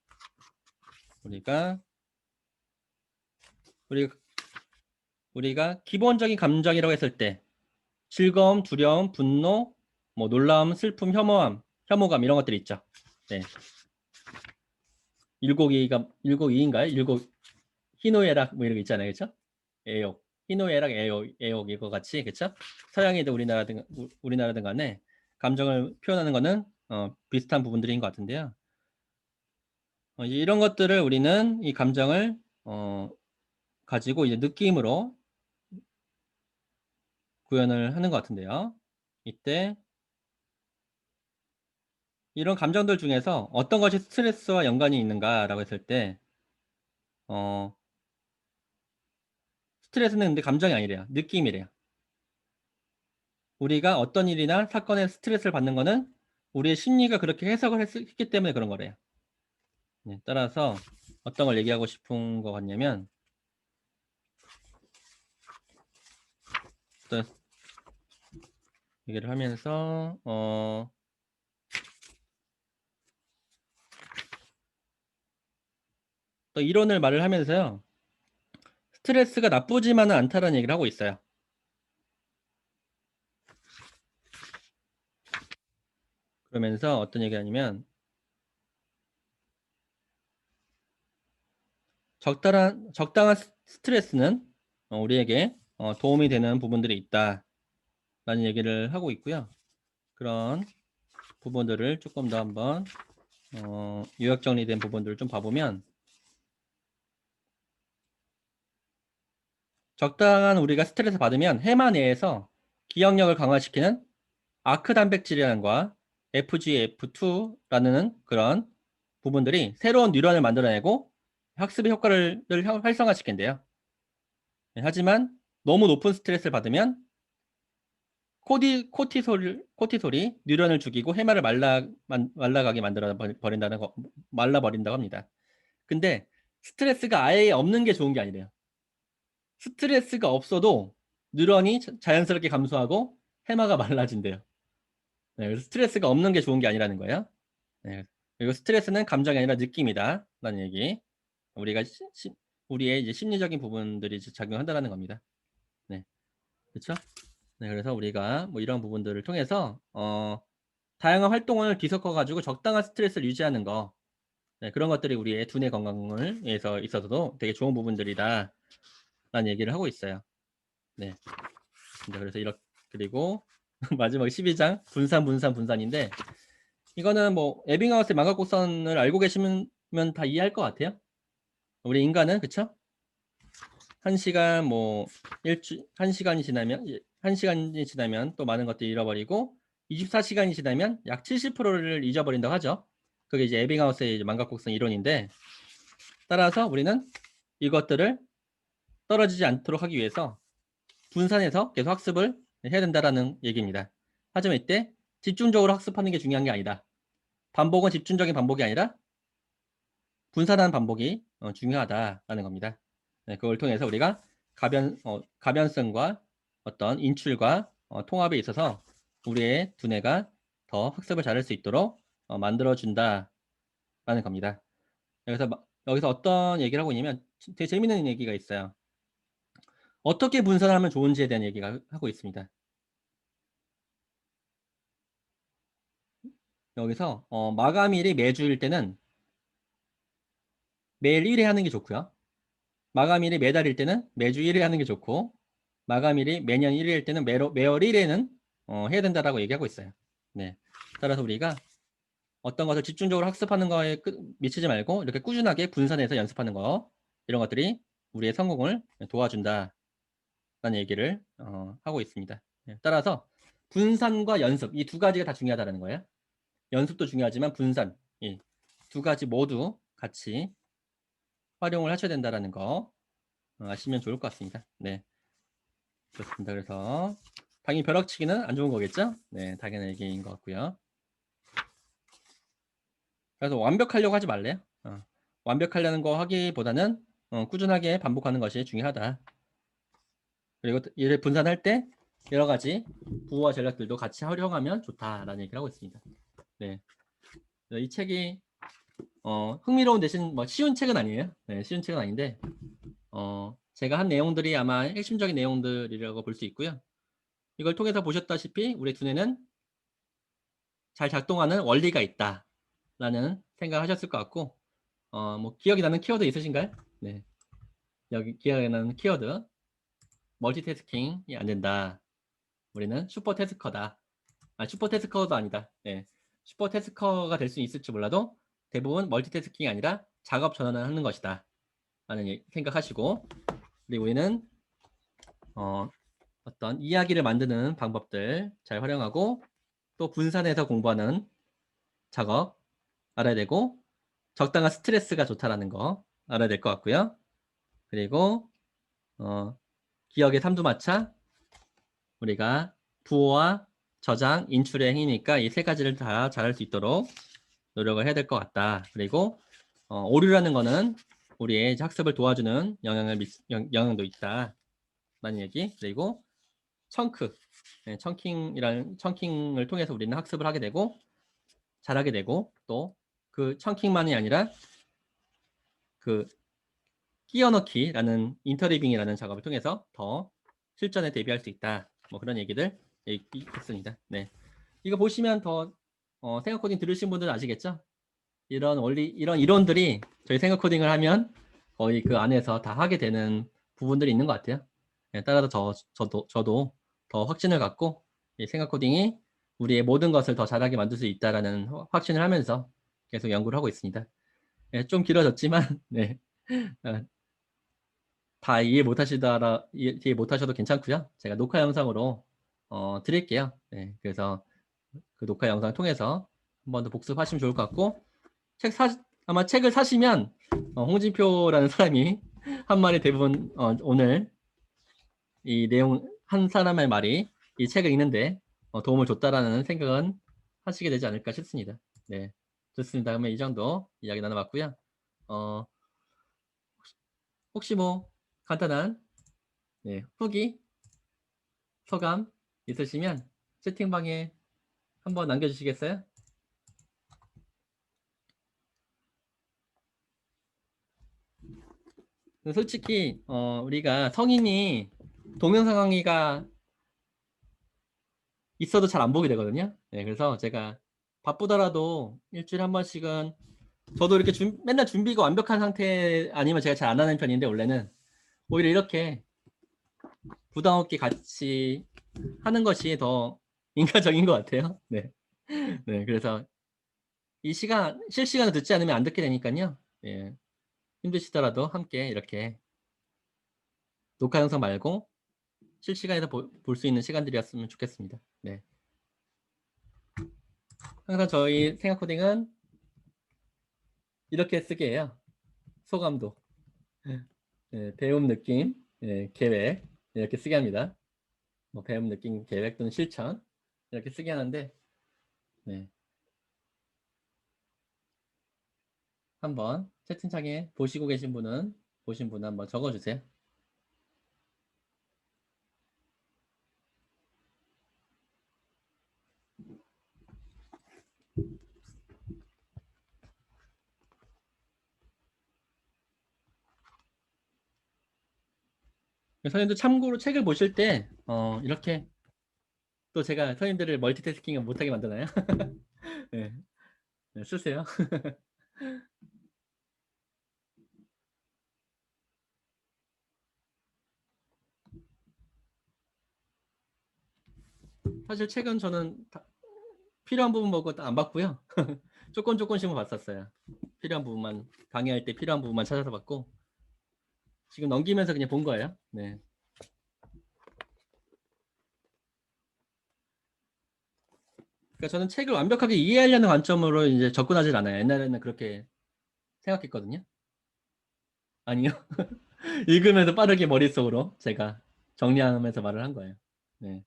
우리가 기본적인 감정이라고 했을 때 즐거움, 두려움, 분노, 뭐 놀라움, 슬픔, 혐오감 이런 것들이 있죠. 네. 일곡이인가요? 희노애락 뭐 이런 거 있잖아요. 그렇죠? 애욕. 희노애락, 애욕 이거 같이 그렇죠? 서양이든 우리나라든 간에 감정을 표현하는 거는 비슷한 부분들인 것 같은데요. 이제 이런 것들을 우리는 이 감정을 가지고 이제 느낌으로 구현을 하는 것 같은데요. 이때 이런 감정들 중에서 어떤 것이 스트레스와 연관이 있는가라고 했을 때 어, 스트레스는 근데 감정이 아니래요. 느낌이래요. 우리가 어떤 일이나 사건에 스트레스를 받는 거는 우리의 심리가 그렇게 해석을 했기 때문에 그런 거래요. 네, 따라서 어떤 걸 얘기하고 싶은 것 같냐면 어떤 얘기를 하면서 또 이론을 말을 하면서요. 스트레스가 나쁘지만은 않다라는 얘기를 하고 있어요. 그러면서 어떤 얘기하냐면 적당한 스트레스는 우리에게 도움이 되는 부분들이 있다라는 얘기를 하고 있고요. 그런 부분들을 조금 더 한번 요약 정리된 부분들을 좀 봐보면 적당한 우리가 스트레스 받으면 해마 내에서 기억력을 강화시키는 아크 단백질이라는과 FGF2라는 그런 부분들이 새로운 뉴런을 만들어내고 학습의 효과를 활성화시킨대요. 네, 하지만 너무 높은 스트레스를 받으면 코티솔이 뉴런을 죽이고 해마를 말라가게 말라버린다고 합니다. 근데 스트레스가 아예 없는 게 좋은 게 아니래요. 스트레스가 없어도 뉴런이 자연스럽게 감소하고 해마가 말라진대요. 네, 그래서 스트레스가 없는 게 좋은 게 아니라는 거예요. 네, 그리고 스트레스는 감정이 아니라 느낌이다 라는 얘기. 우리가 우리의 이제 심리적인 부분들이 작용한다는 겁니다. 네, 그렇죠? 네, 그래서 우리가 뭐 이런 부분들을 통해서 다양한 활동을 뒤섞어 가지고 적당한 스트레스를 유지하는 거, 네, 그런 것들이 우리의 두뇌 건강을 위해서 있어서도 되게 좋은 부분들이다 라는 얘기를 하고 있어요. 네, 그래서 이렇게, 그리고 마지막 12장 분산인데, 이거는 뭐 에빙하우스의 망각곡선을 알고 계시면 다 이해할 것 같아요. 우리 인간은, 그쵸? 1시간 뭐 1시간이 지나면 또 많은 것들을 잃어버리고 24시간이 지나면 약 70%를 잊어버린다고 하죠. 그게 이제 에빙하우스의 망각곡선 이론인데, 따라서 우리는 이것들을 떨어지지 않도록 하기 위해서 분산해서 계속 학습을 해야 된다라는 얘기입니다. 하지만 이때 집중적으로 학습하는 게 중요한 게 아니다. 반복은 집중적인 반복이 아니라 분산하는 반복이 중요하다라는 겁니다. 네, 그걸 통해서 우리가 가변성과 어떤 인출과 통합에 있어서 우리의 두뇌가 더 학습을 잘할 수 있도록 만들어준다라는 겁니다. 그래서 여기서 어떤 얘기를 하고 있냐면 되게 재밌는 얘기가 있어요. 어떻게 분산하면 좋은지에 대한 얘기가 하고 있습니다. 여기서 마감일이 매주일 때는 매일 1회 하는 게 좋고요. 마감일이 매달일 때는 매주 1회 하는 게 좋고, 마감일이 매년 1회일 때는 매월 1회는 해야 된다라고 얘기하고 있어요. 네. 따라서 우리가 어떤 것을 집중적으로 학습하는 거에 미치지 말고 이렇게 꾸준하게 분산해서 연습하는 거, 이런 것들이 우리의 성공을 도와준다라는 얘기를 하고 있습니다. 네. 따라서 분산과 연습, 이 두 가지가 다 중요하다는 거예요. 연습도 중요하지만 분산, 이 두 가지 모두 같이 활용을 하셔야 된다는 거 아시면 좋을 것 같습니다. 네, 그렇습니다. 그래서 당연히 벼락치기는 안 좋은 거겠죠? 네, 당연한 얘기인 것 같고요. 그래서 완벽하려고 하지 말래요. 완벽하려는 거 하기보다는 꾸준하게 반복하는 것이 중요하다. 그리고 이를 분산할 때 여러 가지 부호와 전략들도 같이 활용하면 좋다라는 얘기를 하고 있습니다. 네, 이 책이 흥미로운 대신 뭐 쉬운 책은 아니에요. 네, 쉬운 책은 아닌데 제가 한 내용들이 아마 핵심적인 내용들이라고 볼 수 있고요. 이걸 통해서 보셨다시피 우리 두뇌는 잘 작동하는 원리가 있다라는 생각을 하셨을 것 같고, 뭐 기억이 나는 키워드 있으신가요? 네, 여기 기억이 나는 키워드, 멀티태스킹이 안 된다. 우리는 슈퍼태스커다. 슈퍼태스커도 아니다. 네, 슈퍼태스커가 될 수 있을지 몰라도 대부분 멀티태스킹이 아니라 작업 전환을 하는 것이다 라는 생각하시고, 그리고 우리는 어떤 이야기를 만드는 방법들 잘 활용하고, 또 분산해서 공부하는 작업 알아야 되고, 적당한 스트레스가 좋다라는 거 알아야 될 것 같고요. 그리고 기억의 삼두마차, 우리가 부호와 저장, 인출의 행위니까 이 세 가지를 다 잘할 수 있도록 노력을 해야 될 것 같다. 그리고 오류라는 거는 우리의 학습을 도와주는 영향도 있다 라는 얘기. 그리고 청크, 네, 청킹을 통해서 우리는 학습을 하게 되고 잘하게 되고, 또 그 청킹만이 아니라 그 끼워 넣기라는 인터리빙이라는 작업을 통해서 더 실전에 대비할 수 있다. 뭐 그런 얘기들 했습니다. 네, 이거 보시면 더 생각 코딩 들으신 분들은 아시겠죠? 이런 이런 이론들이 저희 생각 코딩을 하면 거의 그 안에서 다 하게 되는 부분들이 있는 것 같아요. 네, 따라서 저도 더 확신을 갖고 이 생각 코딩이 우리의 모든 것을 더 잘하게 만들 수 있다라는 확신을 하면서 계속 연구를 하고 있습니다. 네, 좀 길어졌지만 네, 다 이해 못하셔도 괜찮고요. 제가 녹화 영상으로 드릴게요. 네, 그래서 그 녹화 영상을 통해서 한 번 더 복습하시면 좋을 것 같고, 책 아마 책을 사시면 홍진표라는 사람이 한 말이 대부분 오늘 이 내용 한 사람의 말이 이 책을 읽는데 도움을 줬다라는 생각은 하시게 되지 않을까 싶습니다. 네, 좋습니다. 그러면 이 정도 이야기 나눠봤고요. 어, 혹시 뭐 간단한 후기, 소감 있으시면 채팅방에 한번 남겨주시겠어요? 솔직히 우리가 성인이 동영상강의가 있어도 잘 안 보게 되거든요. 네, 그래서 제가 바쁘더라도 일주일에 한 번씩은 저도 이렇게 맨날 준비가 완벽한 상태 아니면 제가 잘 안 하는 편인데 원래는 오히려 이렇게 부담 없게 같이 하는 것이 더 인간적인 것 같아요. 네, 네, 그래서 이 시간 실시간으로 듣지 않으면 안 듣게 되니까요. 예, 힘드시더라도 함께 이렇게 녹화 영상 말고 실시간에서 볼 수 있는 시간들이었으면 좋겠습니다. 네. 항상 저희 생각 코딩은 이렇게 쓰게 해요. 소감도, 배움 느낌, 계획 이렇게 쓰게 합니다. 뭐 배움 느낌, 계획 또는 실천 이렇게 쓰게 하는데 네. 한번 채팅창에 보시고 계신 분은 보신 분은 한번 적어주세요. 선생님도 참고로 책을 보실 때 이렇게 또 제가 선생님들을 멀티태스킹을 못하게 만드나요? 네. 네, 쓰세요. 사실 책은 저는 필요한 부분 보고 안 봤고요. 조금씩만 봤었어요. 필요한 부분만 강의할 때 필요한 부분만 찾아서 봤고 지금 넘기면서 그냥 본 거예요. 네. 그러니까 저는 책을 완벽하게 이해하려는 관점으로 이제 접근하지 않아요. 옛날에는 그렇게 생각했거든요. 아니요. 읽으면서 빠르게 머릿속으로 제가 정리하면서 말을 한 거예요. 네.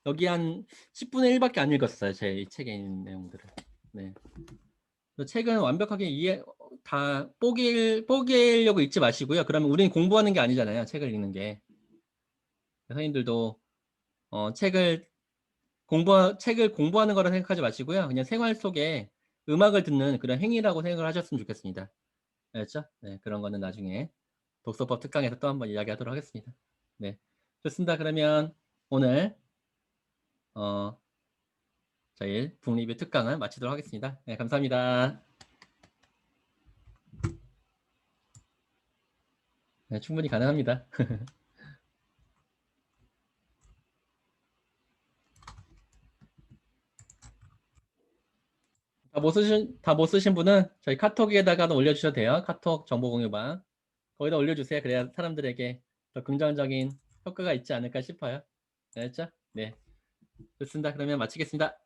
여기 한 10분의 1밖에 안 읽었어요. 제 이 책에 있는 내용들을. 네. 책은 완벽하게 다 뽀개려고 읽지 마시고요. 그러면 우리는 공부하는 게 아니잖아요. 책을 읽는 게. 선생님들도 책을 공부하는 거라 생각하지 마시고요. 그냥 생활 속에 음악을 듣는 그런 행위라고 생각을 하셨으면 좋겠습니다. 알겠죠? 네, 그런 거는 나중에 독서법 특강에서 또 한번 이야기하도록 하겠습니다. 네, 좋습니다. 그러면 오늘 저희 북리뷰 특강을 마치도록 하겠습니다. 네, 감사합니다. 네, 충분히 가능합니다. 다 못 쓰신 분은 저희 카톡에다가 올려주셔도 돼요. 카톡 정보 공유방. 거기다 올려주세요. 그래야 사람들에게 더 긍정적인 효과가 있지 않을까 싶어요. 알겠죠? 네. 좋습니다. 그러면 마치겠습니다.